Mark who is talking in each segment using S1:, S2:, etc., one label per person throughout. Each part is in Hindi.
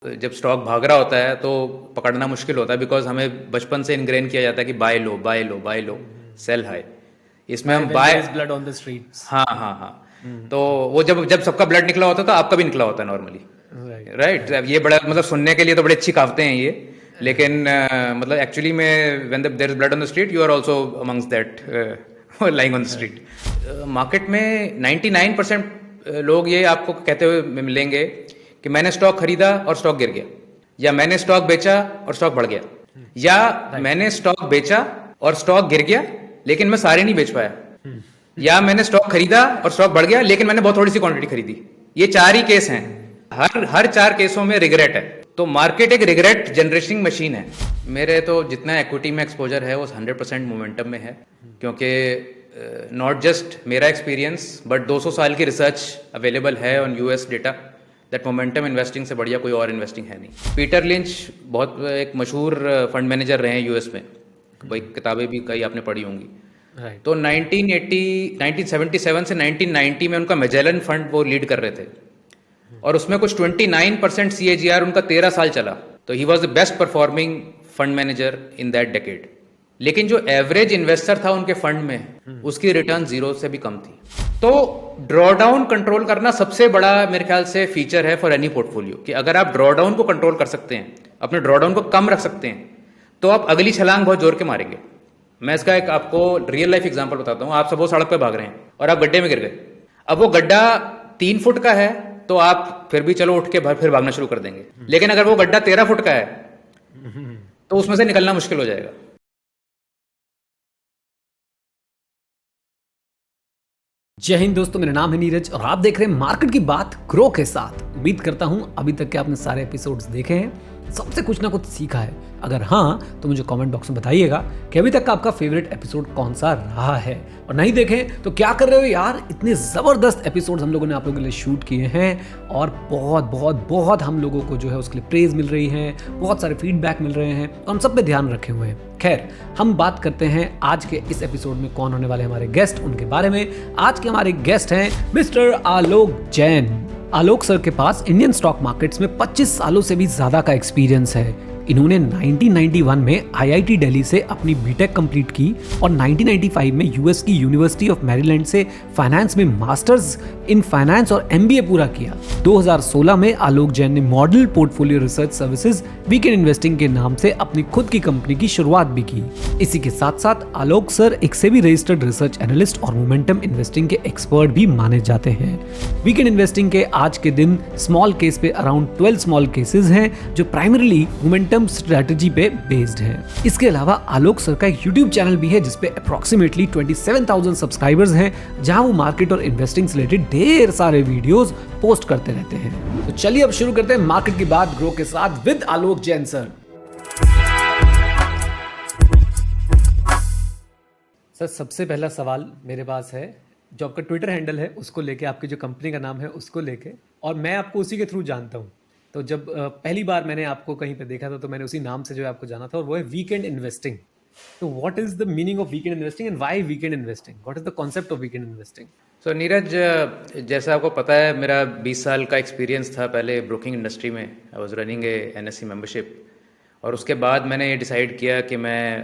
S1: जब स्टॉक भाग रहा होता है तो पकड़ना मुश्किल होता है, बिकॉज हमें बचपन से इनग्रेन किया जाता है कि buy low buy low buy low, sell high. इसमें
S2: बाय
S1: हम
S2: when
S1: buy,
S2: there is blood on the streets.
S1: हाँ हाँ हाँ। तो वो जब जब सबका ब्लड निकला होता है तो आपका भी निकला होता है नॉर्मली,
S2: राइट
S1: राइट।
S2: राइट
S1: ये बड़ा मतलब सुनने के लिए तो बड़ी अच्छी कहावतें हैं ये,
S2: राइट।
S1: लेकिन मतलब एक्चुअली में when there is blood on the street you are also amongst that lying on the street. Market में 99% लोग ये आपको कहते हुए मिलेंगे कि मैंने स्टॉक खरीदा और स्टॉक गिर गया, या मैंने स्टॉक बेचा और स्टॉक बढ़ गया, या
S2: राइट।
S1: मैंने स्टॉक बेचा और स्टॉक गिर गया लेकिन मैं सारे नहीं बेच पाया, या मैंने स्टॉक खरीदा और स्टॉक बढ़ गया लेकिन मैंने बहुत थोड़ी सी क्वांटिटी खरीदी। ये चार ही केस हैं, हर चार केसों में रिग्रेट है। तो मार्केट एक रिग्रेट जनरेटिंग मशीन है। मेरे तो जितना इक्विटी में एक्सपोजर है वो 100% मोमेंटम में है, क्योंकि नॉट जस्ट मेरा एक्सपीरियंस बट 200 साल की रिसर्च अवेलेबल है on US data that momentum investing से बढ़िया कोई और इन्वेस्टिंग है नहीं। पीटर लिंच बहुत एक मशहूर फंड मैनेजर रहे हैं यूएस में, वही किताबें भी कई आपने पढ़ी होंगी।
S2: राइट।
S1: तो 1977 से 1990 में उनका मैजेलन फंड वो लीड कर रहे थे, और उसमें कुछ 29% CAGR उनका 13 साल चला। तो he was the best performing fund manager in that decade. लेकिन जो एवरेज इन्वेस्टर था उनके फंड में, उसकी रिटर्न जीरो से भी कम थी। तो ड्रॉडाउन कंट्रोल करना सबसे बड़ा मेरे ख्याल से फीचर है फॉर एनी पोर्टफोलियो, कि अगर आप ड्रॉडाउन को कंट्रोल कर सकते हैं, अपने ड्रॉडाउन को कम रख सकते हैं, तो आप अगली छलांग बहुत जोर के मारेंगे। मैं इसका एक आपको रियल लाइफ एग्जांपल बताता हूँ। आप सब वो सड़क पे भाग रहे हैं और आप गड्ढे में गिर गए। अब वो गड्ढा 3 फुट का है तो आप फिर भी चलो उठ के फिर भागना शुरू कर देंगे, लेकिन अगर वो गड्ढा 13 फुट का है तो उसमें से निकलना मुश्किल हो जाएगा।
S2: जय हिंद दोस्तों, मेरा नाम है नीरज और आप देख रहे हैं मार्केट की बात ग्रो के साथ। उम्मीद करता हूं अभी तक के आपने सारे एपिसोड्स देखे हैं, सबसे कुछ ना कुछ सीखा है। अगर हाँ तो मुझे कमेंट बॉक्स में बताइएगा कि अभी तक का आपका फेवरेट एपिसोड कौन सा रहा है, और नहीं देखें तो क्या कर रहे हो यार। इतने ज़बरदस्त एपिसोड्स हम लोगों ने आप लोगों के लिए शूट किए हैं और बहुत बहुत बहुत हम लोगों को जो है उसके लिए प्रेज मिल रही है, बहुत सारे फीडबैक मिल रहे हैं और हम सब पे ध्यान रखे हुए हैं। खैर, हम बात करते हैं आज के इस एपिसोड में कौन होने वाले हमारे गेस्ट, उनके बारे में। आज के हमारे गेस्ट हैं मिस्टर आलोक जैन। आलोक सर के पास इंडियन स्टॉक मार्केट्स में 25 सालों से भी ज्यादा का एक्सपीरियंस है। इन्होंने 1991 में IIT दिल्ली से अपनी बीटेक कंप्लीट की और 1995 में यूएस की यूनिवर्सिटी ऑफ मैरीलैंड से फाइनेंस में मास्टर्स इन फाइनेंस और MBA पूरा किया। 2016 में आलोक जैन ने model portfolio research services weekend investing के नाम से अपनी खुद की कंपनी की शुरुआत भी की। इसी के साथ साथ आलोक सर एक सेबी रजिस्टर्ड रिसर्च एनालिस्ट और मोमेंटम इन्वेस्टिंग के एक्सपर्ट भी माने जाते हैं। वीकेंड इन्वेस्टिंग के आज के दिन स्मॉल केस पे अराउंड 12 स्मॉल केसेस हैं जो प्राइमरीली मोमेंटम स्ट्रेटजी पे बेस्ड है। इसके अलावा आलोक सर का एक यूट्यूब चैनल भी है जिसपे अप्रोक्सीमेटली 27,000 सब्सक्राइबर्स हैं, जहां वो मार्केट और इन्वेस्टिंग से रिलेटेड ढेर सारे वीडियोस पोस्ट करते रहते हैं। तो चलिए अब शुरू करते हैं मार्केट की बात ग्रो के साथ with Alok Jain sir. Sir, सबसे पहला सवाल मेरे पास है, जो आपका ट्विटर हैंडल है उसको लेके, आपकी जो कंपनी का नाम है उसको लेके, और मैं आपको उसी के थ्रू जानता हूँ। तो जब पहली बार मैंने आपको कहीं पे देखा था तो मैंने उसी नाम से जो है आपको जाना था, और वो है वीकेंड इन्वेस्टिंग। तो what is the meaning of weekend investing and why weekend investing? What is the concept of weekend investing?
S1: So Neeraj, जैसा आपको पता है मेरा 20 साल का एक्सपीरियंस था पहले ब्रोकिंग इंडस्ट्री में। I was running A NSE membership, और उसके बाद मैंने ये डिसाइड किया कि मैं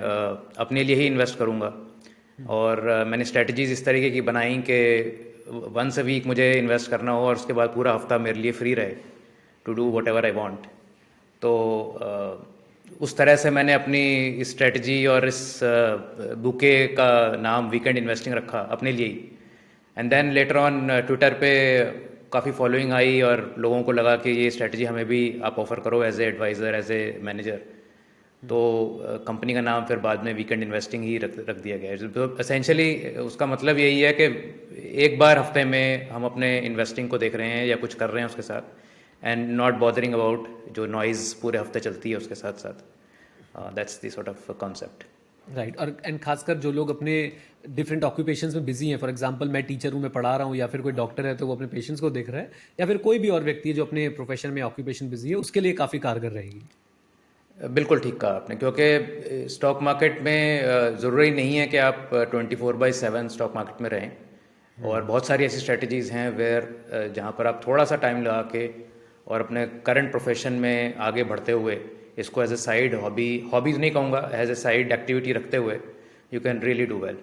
S1: अपने लिए ही इन्वेस्ट करूँगा। और मैंने स्ट्रेटजीज इस तरीके की बनाई कि वंस अ वीक मुझे इन्वेस्ट करना हो और उसके बाद पूरा हफ्ता मेरे लिए फ्री रहे to do whatever I want. तो उस तरह से मैंने अपनी इस स्ट्रेटजी और इस बुके का नाम वीकेंड इन्वेस्टिंग रखा अपने लिए ही। And then later on Twitter पे काफ़ी फॉलोइंग आई और लोगों को लगा कि ये स्ट्रेटजी हमें भी आप ऑफ़र करो as a adviser, as a manager. तो कंपनी का नाम फिर बाद में वीकेंड इन्वेस्टिंग ही रख दिया गया है। तो एसेंशियली उसका मतलब यही है कि एक बार हफ्ते में हम अपने इन्वेस्टिंग को देख रहे हैं या कुछ कर रहे हैं उसके साथ, एंड नॉट बॉदरिंग अबाउट जो नॉइज़ पूरे हफ्ते चलती है उसके साथ साथ। That's the sort of concept.
S2: Right. और एंड खासकर जो लोग अपने डिफरेंट ऑक्यूपेशंस में बिजी हैं, फॉर एग्जांपल मैं टीचर हूँ, मैं पढ़ा रहा हूँ, या फिर कोई डॉक्टर है तो वो अपने पेशेंट्स को देख रहा है, या फिर कोई भी और व्यक्ति है जो अपने प्रोफेशन में ऑक्यूपेशन बिजी है, उसके लिए काफ़ी कारगर रहेगी।
S1: बिल्कुल ठीक कहा आपने, क्योंकि स्टॉक मार्केट में ज़रूरी नहीं है कि आप 24/7 स्टॉक मार्केट में रहें। और बहुत सारी ऐसी स्ट्रेटजीज़ हैं वेयर जहाँ पर आप थोड़ा सा टाइम लगा के और अपने करंट प्रोफेशन में आगे बढ़ते हुए इसको एज ए साइड हॉबीज नहीं कहूँगा, एज ए साइड एक्टिविटी रखते हुए you can really do well.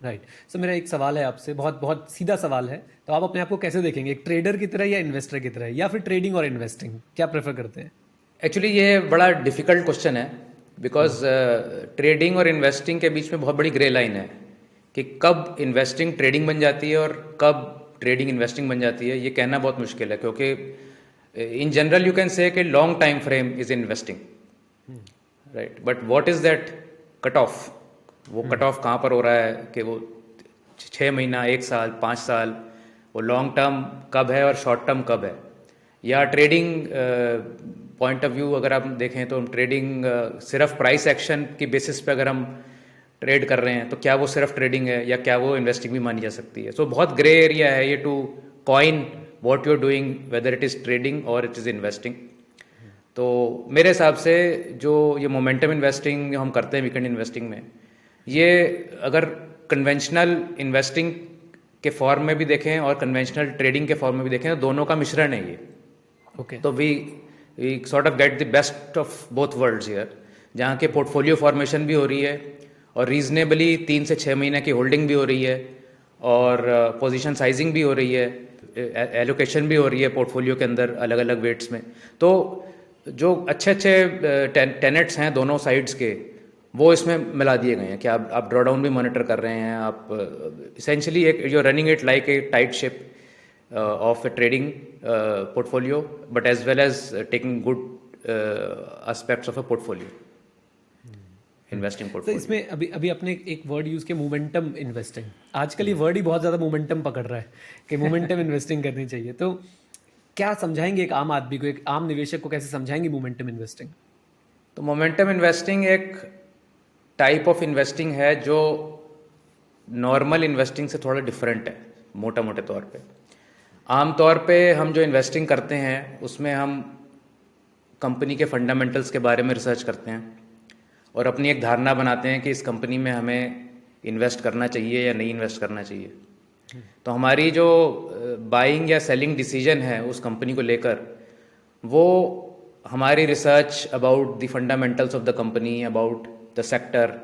S2: Right. So मेरा एक सवाल है आपसे, बहुत बहुत सीधा सवाल है, तो आप अपने आप को कैसे देखेंगे, एक ट्रेडर की तरह या इन्वेस्टर की तरह, या फिर ट्रेडिंग और इन्वेस्टिंग, क्या प्रेफर करते हैं?
S1: एक्चुअली ये बड़ा डिफ़िकल्ट क्वेश्चन है, बिकॉज ट्रेडिंग और इन्वेस्टिंग के बीच में बहुत बड़ी ग्रे लाइन है कि कब इन्वेस्टिंग ट्रेडिंग बन जाती है और कब ट्रेडिंग इन्वेस्टिंग बन जाती है, ये कहना बहुत मुश्किल है, क्योंकि in general you can say कि long time frame is investing, right, but what is that cut off, वो कट ऑफ कहाँ पर हो रहा है कि वो 6 महीना, 1 साल, 5 साल, वो लॉन्ग टर्म कब है और शॉर्ट टर्म कब है। या ट्रेडिंग पॉइंट ऑफ व्यू अगर आप देखें तो ट्रेडिंग सिर्फ प्राइस एक्शन की बेसिस पे अगर हम ट्रेड कर रहे हैं तो क्या वो सिर्फ ट्रेडिंग है या क्या वो इन्वेस्टिंग भी मानी जा सकती है। सो बहुत ग्रे एरिया है ये to coin what you are doing, whether it is trading और इट इज़ इन्वेस्टिंग। तो मेरे हिसाब से जो ये मोमेंटम इन्वेस्टिंग हम करते हैं वीकेंड इन्वेस्टिंग में, ये अगर कन्वेंशनल इन्वेस्टिंग के फॉर्म में भी देखें और कन्वेंशनल ट्रेडिंग के फॉर्म में भी देखें तो दोनों का मिश्रण है ये।
S2: ओके।
S1: तो we sort of get the best of both worlds here, जहाँ के पोर्टफोलियो फॉर्मेशन भी हो रही है और रीजनेबली 3 से 6 महीने की होल्डिंग भी हो रही है और पोजीशन साइजिंग भी हो रही है, एलोकेशन भी हो रही है पोर्टफोलियो के अंदर अलग अलग वेट्स में। तो जो अच्छे अच्छे टेनेट्स हैं दोनों साइड्स के, वो इसमें मिला दिए गए हैं कि आप ड्रॉडाउन भी मॉनिटर कर रहे हैं, आप इसेंशली एक you running it like a tight ship of a trading portfolio, but as well as taking good aspects of a portfolio, investing
S2: तो
S1: portfolio.
S2: इसमें अभी अभी आपने एक वर्ड यूज़ किया, मोमेंटम इन्वेस्टिंग। आजकल ये वर्ड ही बहुत ज़्यादा मोमेंटम पकड़ रहा है कि मोमेंटम इन्वेस्टिंग करनी चाहिए। तो क्या समझाएंगे एक आम आदमी को, एक आम निवेशक को कैसे समझाएंगे मोमेंटम इन्वेस्टिंग?
S1: तो मोमेंटम इन्वेस्टिंग एक टाइप ऑफ इन्वेस्टिंग है जो नॉर्मल इन्वेस्टिंग से थोड़ा डिफरेंट है मोटा मोटे तौर पे। आम तौर पे हम जो इन्वेस्टिंग करते हैं उसमें हम कंपनी के फंडामेंटल्स के बारे में रिसर्च करते हैं और अपनी एक धारणा बनाते हैं कि इस कंपनी में हमें इन्वेस्ट करना चाहिए या नहीं इन्वेस्ट करना चाहिए। तो हमारी जो बाइंग या सेलिंग डिसीजन है उस कंपनी को लेकर, वो हमारी research about the fundamentals of the company, about the sector,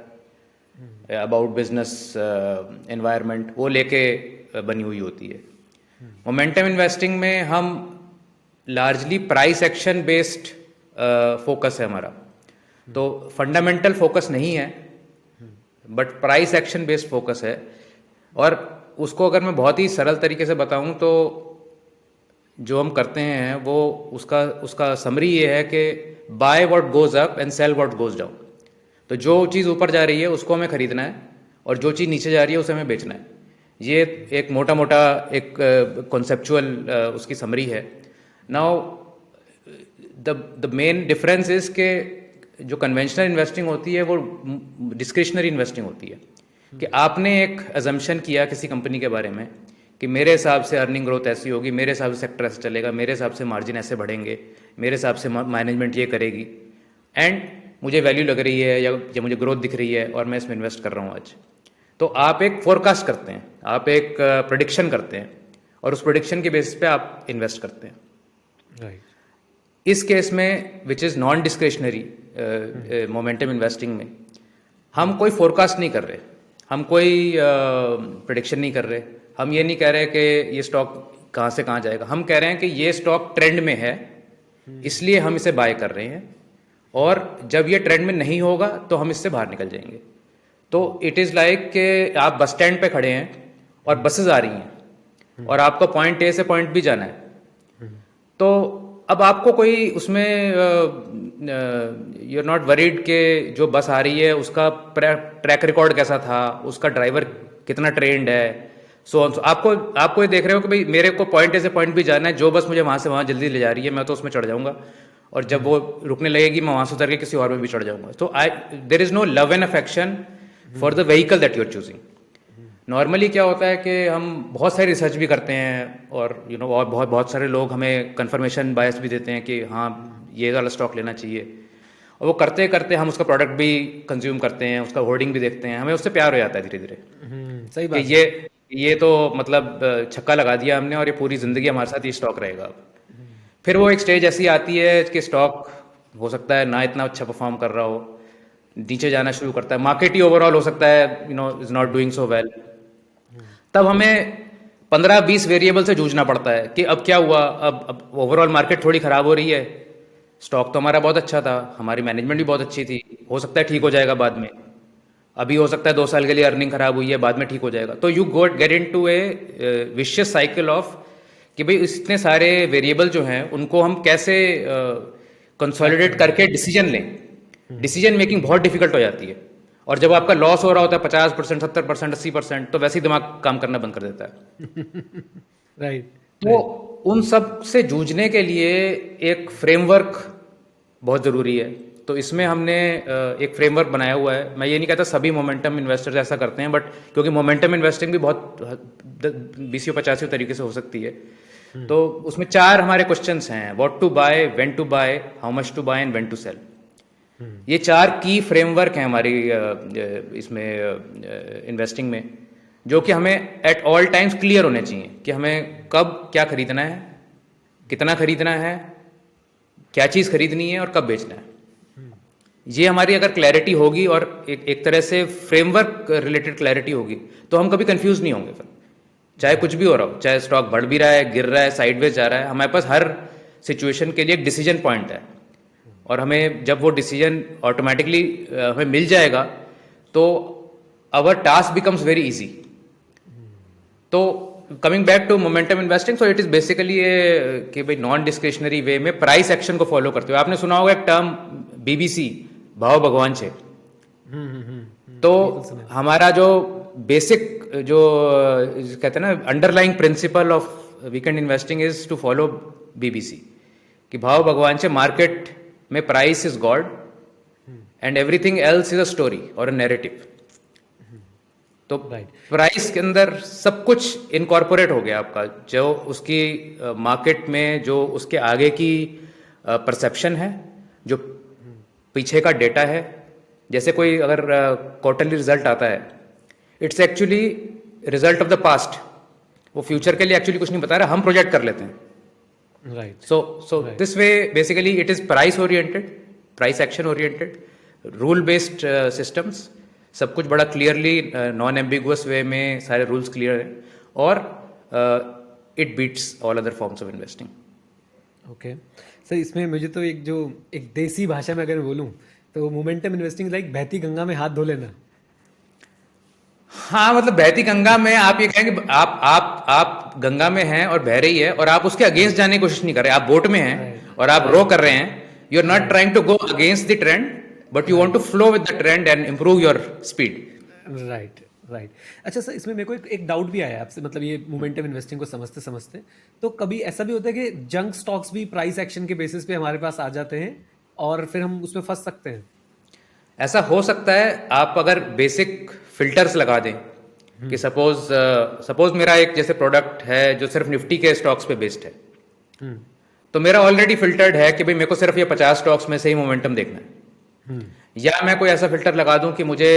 S1: about business environment, वो लेके बनी हुई होती है। मोमेंटम इन्वेस्टिंग में हम largely price action based focus है हमारा, तो फंडामेंटल फोकस नहीं है but price action based focus है। और उसको अगर मैं बहुत ही सरल तरीके से बताऊं तो जो हम करते हैं वो उसका समरी ये है कि buy what goes up and sell what goes down. तो जो चीज़ ऊपर जा रही है उसको हमें खरीदना है और जो चीज़ नीचे जा रही है उसे हमें बेचना है। ये एक मोटा मोटा एक कॉन्सेप्चुअल उसकी समरी है। Now the main difference is के जो कन्वेंशनल इन्वेस्टिंग होती है वो डिस्क्रिशनरी इन्वेस्टिंग होती है कि आपने एक अजम्पशन किया किसी कंपनी के बारे में कि मेरे हिसाब से अर्निंग ग्रोथ ऐसी होगी, मेरे हिसाब से सेक्टर ऐसे चलेगा, मेरे हिसाब से मार्जिन ऐसे बढ़ेंगे, मेरे हिसाब से मैनेजमेंट ये करेगी, एंड मुझे वैल्यू लग रही है या मुझे ग्रोथ दिख रही है और मैं इसमें इन्वेस्ट कर रहा हूँ आज। तो आप एक फोरकास्ट करते हैं, आप एक प्रेडिक्शन करते हैं और उस प्रेडिक्शन के बेसिस पे आप इन्वेस्ट करते हैं।
S2: राइट।
S1: इस केस में which is non discretionary momentum investing में हम कोई फोरकास्ट नहीं कर रहे, हम कोई प्रेडिक्शन नहीं कर रहे, हम ये नहीं कह रहे कि ये स्टॉक कहाँ से कहाँ जाएगा। हम कह रहे हैं कि ये स्टॉक ट्रेंड में है इसलिए हम इसे बाय कर रहे हैं और जब ये ट्रेंड में नहीं होगा तो हम इससे बाहर निकल जाएंगे। तो इट इज़ लाइक कि आप बस स्टैंड पे खड़े हैं और बसेस आ रही हैं और आपको पॉइंट ए से पॉइंट बी जाना है, तो अब आपको कोई उसमें यू आर नॉट वरीड कि जो बस आ रही है उसका ट्रैक रिकॉर्ड कैसा था, उसका ड्राइवर कितना ट्रेंड है, सो आपको ये देख रहे हो कि भाई मेरे को पॉइंट ए से पॉइंट बी जाना है, जो बस मुझे वहाँ से वहाँ जल्दी ले जा रही है मैं तो उसमें चढ़ जाऊँगा और जब वो रुकने लगेगी मैं वहाँ से उतर के किसी और में भी चढ़ जाऊँगा। तो there is no love and affection for the vehicle that you are choosing. Normally क्या होता है कि हम बहुत सारी रिसर्च भी करते हैं और और बहुत सारे लोग हमें कंफर्मेशन बायस भी देते हैं कि हाँ ये वाला स्टॉक लेना चाहिए, और वो करते करते हम उसका प्रोडक्ट भी कंज्यूम करते हैं, उसका होर्डिंग भी देखते हैं, हमें उससे प्यार हो जाता है धीरे धीरे।
S2: सही बात।
S1: ये तो मतलब छक्का लगा दिया हमने और ये पूरी ज़िंदगी हमारे साथ ये स्टॉक रहेगा अब। फिर वो एक स्टेज ऐसी आती है कि स्टॉक हो सकता है ना इतना अच्छा परफॉर्म कर रहा हो, नीचे जाना शुरू करता है, मार्केट ही ओवरऑल हो सकता है is not doing so well. तब हमें 15-20 वेरिएबल से जूझना पड़ता है कि अब क्या हुआ, अब ओवरऑल मार्केट थोड़ी खराब हो रही है, स्टॉक तो हमारा बहुत अच्छा था, हमारी मैनेजमेंट भी बहुत अच्छी थी, हो सकता है ठीक हो जाएगा बाद में, अभी हो सकता है 2 साल के लिए अर्निंग खराब हुई है, बाद में ठीक हो जाएगा। तो you get into a vicious cycle of कि भाई इतने सारे वेरिएबल जो हैं उनको हम कैसे कंसोलिडेट करके डिसीजन लें। डिसीजन मेकिंग बहुत डिफिकल्ट हो जाती है, और जब आपका लॉस हो रहा होता है 50%, 70%, 80%, तो वैसे ही दिमाग काम करना बंद कर देता है।
S2: राइट।
S1: तो उन सब से जूझने के लिए एक फ्रेमवर्क बहुत ज़रूरी है। तो इसमें हमने एक फ्रेमवर्क बनाया हुआ है। मैं ये नहीं कहता सभी मोमेंटम इन्वेस्टर्स ऐसा करते हैं, बट क्योंकि मोमेंटम इन्वेस्टिंग भी बहुत 20-50 तरीके से हो सकती है। तो उसमें 4 हमारे क्वेश्चंस हैं: what to buy, when to buy, how much to buy and when to sell. ये 4 की फ्रेमवर्क हैं हमारी इसमें इन्वेस्टिंग में, जो कि हमें एट ऑल टाइम्स क्लियर होने चाहिए कि हमें कब क्या खरीदना है, कितना खरीदना है, क्या चीज़ खरीदनी है और कब बेचना है। ये हमारी अगर क्लैरिटी होगी और एक तरह से फ्रेमवर्क रिलेटेड क्लैरिटी होगी, तो हम कभी कंफ्यूज नहीं होंगे। फिर चाहे कुछ भी हो रहा हो, चाहे स्टॉक बढ़ भी रहा है, गिर रहा है, साइडवेज जा रहा है, हमारे पास हर सिचुएशन के लिए एक डिसीजन पॉइंट है, और हमें जब वो डिसीजन ऑटोमेटिकली हमें मिल जाएगा तो our task becomes very easy. तो coming back to momentum investing, so it is basically कि भाई नॉन डिस्क्रिशनरी वे में प्राइस एक्शन को फॉलो करते हो। आपने सुना होगा एक टर्म बीबीसी, भाव भगवान छे। तो हमारा जो बेसिक जो कहते हैं ना underlying principle of weekend investing is to follow BBC, कि भाव भगवान छे, मार्केट में price is god and everything else is a story और अ नैरेटिव। तो प्राइस के अंदर सब कुछ इनकॉर्पोरेट हो गया आपका, जो उसकी मार्केट में जो उसके आगे की परसेप्शन है, जो पीछे का डेटा है। जैसे कोई अगर क्वार्टरली रिजल्ट आता है, it's actually result of the past, वो फ्यूचर के लिए एक्चुअली कुछ नहीं बता रहा, हम प्रोजेक्ट कर लेते हैं।
S2: Right.
S1: So this way basically it is price oriented, price action oriented, rule based systems, सब कुछ बड़ा क्लियरली नॉन एम्बिगुअस वे में सारे रूल्स क्लियर हैं, और it beats all other forms of investing.
S2: Okay sir, इसमें मुझे तो एक देसी भाषा में अगर बोलूं तो मोमेंटम इन्वेस्टिंग लाइक बहती गंगा में हाथ धो लेना।
S1: हाँ, मतलब बहती गंगा में आप ये कहेंगे आप गंगा में हैं और बह रही है, और आप उसके अगेंस्ट जाने की कोशिश नहीं कर रहे, आप बोट में हैं और आप रो कर रहे हैं। You are not trying to go against the trend, but you want to flow with the trend and improve your speed.
S2: Right. Right. अच्छा सर, इसमें मेरे को एक डाउट भी आया आपसे, मतलब ये मोमेंटम इन्वेस्टिंग को समझते समझते, तो कभी ऐसा भी होता है कि जंक स्टॉक्स भी प्राइस एक्शन के बेसिस पे हमारे पास आ जाते हैं और फिर हम उसमें फंस सकते हैं?
S1: ऐसा हो सकता है, आप अगर बेसिक फिल्टर्स लगा दें कि सपोज मेरा एक जैसे प्रोडक्ट है जो सिर्फ निफ्टी के स्टॉक्स पे बेस्ड है, तो मेरा ऑलरेडी फिल्टर्ड है कि भाई मेरे को सिर्फ ये 50 स्टॉक्स में से ही मोमेंटम देखना है। या मैं कोई ऐसा फिल्टर लगा दूं कि मुझे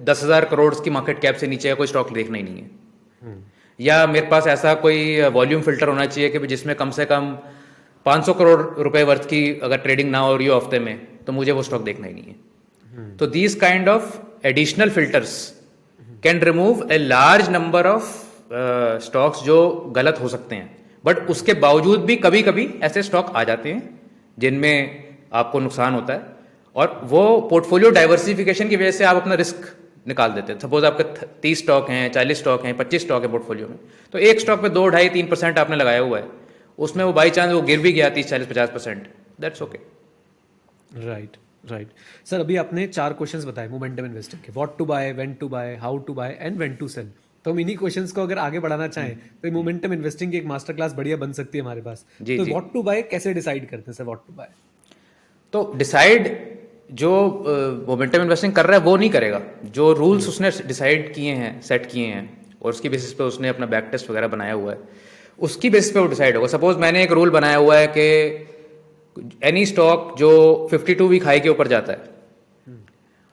S1: 10,000 करोड़ की मार्केट कैप से नीचे का कोई स्टॉक देखना ही नहीं है। या मेरे पास ऐसा कोई वॉल्यूम फिल्टर होना चाहिए कि जिसमें कम से कम 500 करोड़ रुपए वर्थ की अगर ट्रेडिंग ना हो रही हो हफ्ते में, तो मुझे वो स्टॉक देखना ही नहीं है। तो these kind of additional filters can remove a large number of stocks जो गलत हो सकते हैं, बट उसके बावजूद भी कभी कभी ऐसे स्टॉक आ जाते हैं जिनमें आपको नुकसान होता है, और वो पोर्टफोलियो डाइवर्सिफिकेशन की वजह से आप अपना रिस्क निकाल देते हैं। सपोज आपके 30 स्टॉक हैं, 40 स्टॉक हैं, 25 स्टॉक है पोर्टफोलियो में, तो एक स्टॉक पे 2, 2.5, 3% आपने लगाया हुआ है, उसमें वो बाई चांस वो गिर भी गया 30, 40, 50%, that's okay.
S2: Right. Right sir, अभी आपने 4 क्वेश्चंस बताए मोमेंटम इन्वेस्टिंग के, what to buy, when to buy, how to buy and when to sell. तो हम इन्हीं क्वेश्चंस को अगर आगे बढ़ाना चाहें तो मोमेंटम इन्वेस्टिंग की एक मास्टर क्लास बढ़िया बन सकती है हमारे पास। तो व्हाट टू बाय कैसे डिसाइड करते हैं सर? व्हाट टू बाय
S1: तो डिसाइड जो मोमेंटम इन्वेस्टिंग कर रहा है वो नहीं करेगा, जो रूल्स उसने डिसाइड किए हैं, सेट किए हैं, और उसकी बेसिस पे उसने अपना बैक टेस्ट वगैरह बनाया हुआ है, उसकी बेसिस पे वो डिसाइड होगा। सपोज मैंने एक रूल बनाया हुआ है कि एनी स्टॉक जो 52 वीक हाई के ऊपर जाता है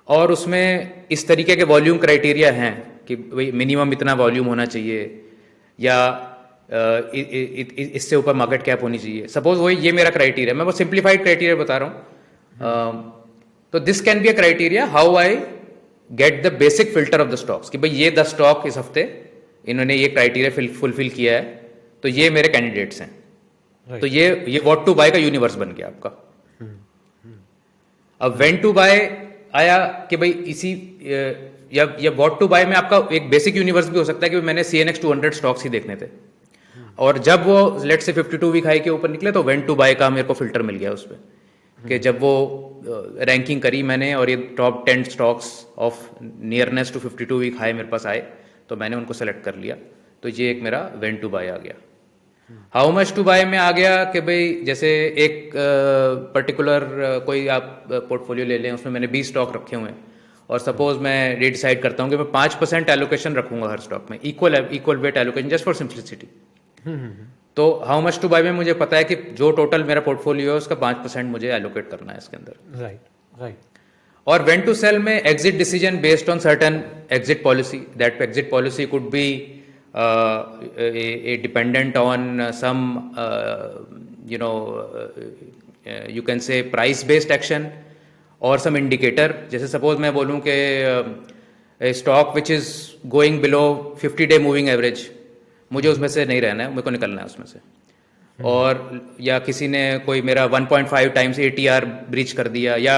S1: और उसमें इस तरीके के वॉल्यूम क्राइटेरिया हैं कि भाई मिनिमम इतना वॉल्यूम होना चाहिए, या इससे ऊपर मार्केट कैप होनी चाहिए, सपोज वही ये मेरा क्राइटेरिया, मैं वो सिंप्लीफाइड क्राइटेरिया बता रहा हूँ। तो this can be a criteria how I get the basic filter of the stocks, कि भाई ये 10 स्टॉक इस हफ्ते इन्होंने ये क्राइटेरिया फुलफिल किया है, तो ये मेरे कैंडिडेट्स हैं। तो ये व्हाट टू बाय का यूनिवर्स बन गया आपका। अब व्हेन टू बाय आया कि भाई इसी या व्हाट टू बाय में आपका एक बेसिक यूनिवर्स भी हो सकता है कि मैंने CNX 200 स्टॉक्स ही देखने थे, और जब वो लेट से 52 वीक हाई के ऊपर निकले तो व्हेन टू बाय का मेरे को फिल्टर मिल गया उस पर, कि जब वो रैंकिंग करी मैंने और ये top 10 stocks of nearness to 52 week high मेरे पास आए, तो मैंने उनको सेलेक्ट कर लिया। तो ये एक मेरा व्हेन टू बाय आ गया। हाउ मच टू बाय में आ गया कि भाई जैसे एक पर्टिकुलर कोई आप पोर्टफोलियो ले लें, उसमें मैंने 20 स्टॉक रखे हुए हैं, और सपोज मैं ये डिसाइड करता हूँ कि मैं 5% एलोकेशन रखूंगा हर स्टॉक में, equal weight allocation, just for simplicity. तो हाउ मच टू बाय में मुझे पता है कि जो टोटल मेरा पोर्टफोलियो है उसका 5% मुझे एलोकेट करना है इसके अंदर।
S2: राइट।
S1: और व्हेन टू सेल में exit decision based on certain exit policy, that exit policy could be dependent on some you can say price based action or some indicator। जैसे सपोज मैं बोलूं कि stock which is going below 50-day moving average, मुझे उसमें से नहीं रहना है, मेरे को निकलना है उसमें से। और या किसी ने कोई मेरा 1.5 टाइम्स ATR ब्रीच कर दिया, या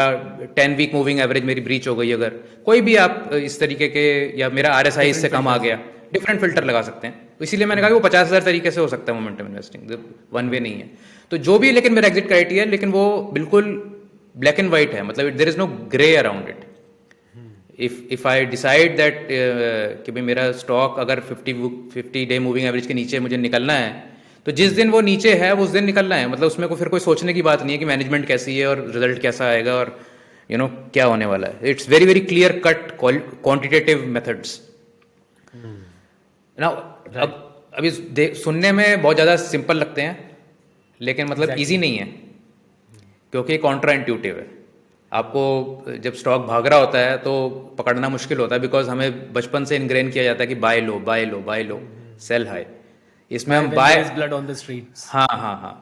S1: 10 वीक मूविंग एवरेज मेरी ब्रीच हो गई, अगर कोई भी आप इस तरीके के, या मेरा RSI इससे कम आ गया, डिफरेंट फिल्टर लगा सकते हैं। तो इसीलिए मैंने कहा कि वो 50,000 तरीके से हो सकता है मोमेंटम इन्वेस्टिंग, वन वे नहीं है। तो जो भी, लेकिन मेरा एग्जिट क्राइटेरिया, लेकिन वो बिल्कुल ब्लैक एंड व्हाइट है, मतलब there is no grey around it. If I decide that कि भाई मेरा स्टॉक अगर 50-day मूविंग एवरेज के नीचे मुझे निकलना है, तो जिस दिन वो नीचे है उस दिन निकलना है, मतलब उसमें कोई फिर कोई सोचने की बात नहीं है कि मैनेजमेंट कैसी है और रिजल्ट कैसा आएगा और क्या होने वाला है। It's very very clear cut quantitative methods. ना अभी सुनने में बहुत ज़्यादा सिंपल लगते हैं, लेकिन मतलब इजी नहीं है, क्योंकि कॉन्ट्रा इंट्यूटिव है। आपको जब स्टॉक भाग रहा होता है तो पकड़ना मुश्किल होता है, बिकॉज हमें बचपन से इनग्रेन किया जाता है कि buy low buy low buy low, sell high. इसमें हम by
S2: blood on the streets.
S1: हाँ।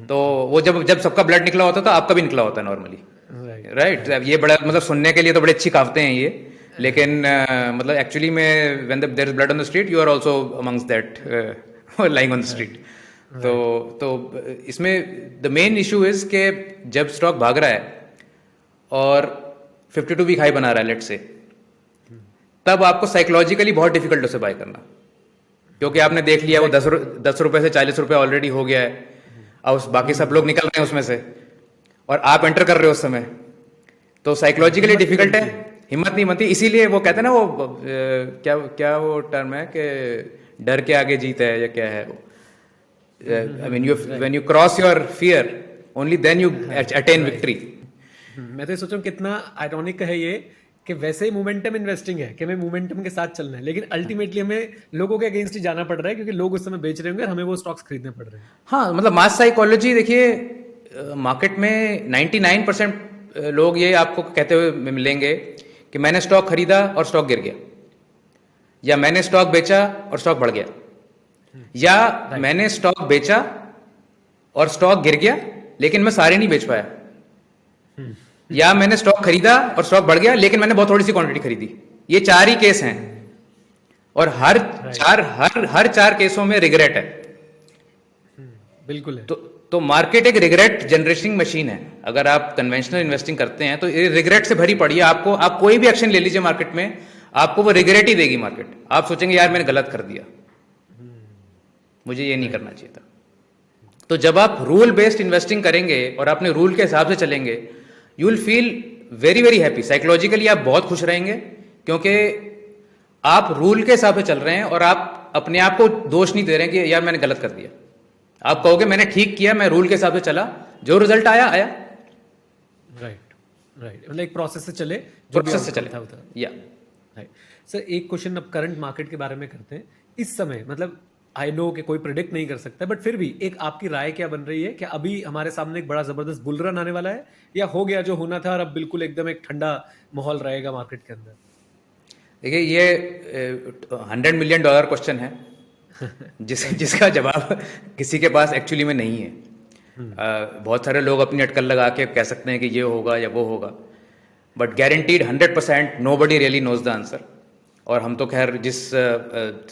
S1: तो वो जब सबका ब्लड निकला होता है तो आपका भी निकला होता है नॉर्मली, राइट। ये बड़ा मतलब सुनने के लिए तो बड़े अच्छी कहावतें हैं ये, लेकिन मतलब एक्चुअली में when there is blood on the street you are also amongst that lying on the street. तो इसमें द मेन इशू इज कि जब स्टॉक भाग रहा है और 52 वीक हाई बना रहा है लेट से, तब आपको साइकोलॉजिकली बहुत डिफिकल्ट उसे बाय करना, क्योंकि आपने देख लिया वो 10 रुपए से 40 रुपए ऑलरेडी हो गया है, और बाकी सब लोग निकल रहे हैं उसमें से, और आप एंटर कर रहे हो उस समय, तो साइकोलॉजिकली डिफिकल्ट है, हिम्मत नहीं बनती। इसीलिए वो कहते हैं ना, वो क्या वो टर्म है कि डर के आगे जीत है, या क्या है वो, I mean when you cross your fear only then you attain victory.
S2: मैं तो सोच रहा हूँ कितना आयरॉनिक है ये, कि वैसे ही मोमेंटम इन्वेस्टिंग है कि हमें मोमेंटम के साथ चलना है, लेकिन अल्टीमेटली हमें लोगों के अगेंस्ट ही जाना पड़ रहा है, क्योंकि लोग उस समय बेच रहे होंगे और हमें वो स्टॉक्स खरीदने पड़ रहे हैं।
S1: हाँ, मतलब मास साइकोलॉजी देखिए, मार्केट में 99% लोग ये आपको कहते हुए मिलेंगे कि मैंने स्टॉक खरीदा और स्टॉक गिर गया, या मैंने स्टॉक बेचा और स्टॉक बढ़ गया, या मैंने स्टॉक बेचा और स्टॉक गिर गया लेकिन मैं सारे नहीं बेच पाया, या मैंने स्टॉक खरीदा और स्टॉक बढ़ गया लेकिन मैंने बहुत थोड़ी सी क्वांटिटी खरीदी। ये 4 ही केस हैं, और हर चार केसों में रिग्रेट है।
S2: बिल्कुल है।
S1: तो मार्केट एक रिग्रेट जनरेटिंग मशीन है। अगर आप कन्वेंशनल इन्वेस्टिंग करते हैं तो ये रिग्रेट से भरी पड़ी है। आप कोई भी एक्शन ले लीजिए मार्केट में, आपको वो रिग्रेट ही देगी मार्केट। आप सोचेंगे यार मैंने गलत कर दिया, मुझे ये नहीं करना चाहिए था। तो जब आप रूल बेस्ड इन्वेस्टिंग करेंगे और अपने रूल के हिसाब से चलेंगे, you will feel very very happy. Psychologically आप बहुत खुश रहेंगे, क्योंकि आप रूल के हिसाब से चल रहे हैं और आप अपने आप को दोष नहीं दे रहे हैं कि यार मैंने गलत कर दिया। आप कहोगे मैंने ठीक किया, मैं रूल के हिसाब से चला, जो रिजल्ट आया आया।
S2: राइट, मतलब एक प्रोसेस से चले,
S1: प्रोसेस से चले या
S2: राइट। सर एक क्वेश्चन अब करंट मार्केट के बारे में करते हैं। इस समय मतलब आई नो कि कोई प्रेडिक्ट नहीं कर सकता, बट फिर भी एक आपकी राय क्या बन रही है कि अभी हमारे सामने एक बड़ा जबरदस्त बुल रन आने वाला है, या हो गया जो होना था और अब बिल्कुल एकदम एक ठंडा माहौल रहेगा मार्केट के अंदर?
S1: देखिए, ये $100 मिलियन क्वेश्चन है जिसका जवाब किसी के पास एक्चुअली में नहीं है। बहुत सारे लोग अपनी अटकल लगा के कह सकते हैं कि ये होगा या वो होगा, but guaranteed 100% nobody really knows the answer. और हम तो खैर जिस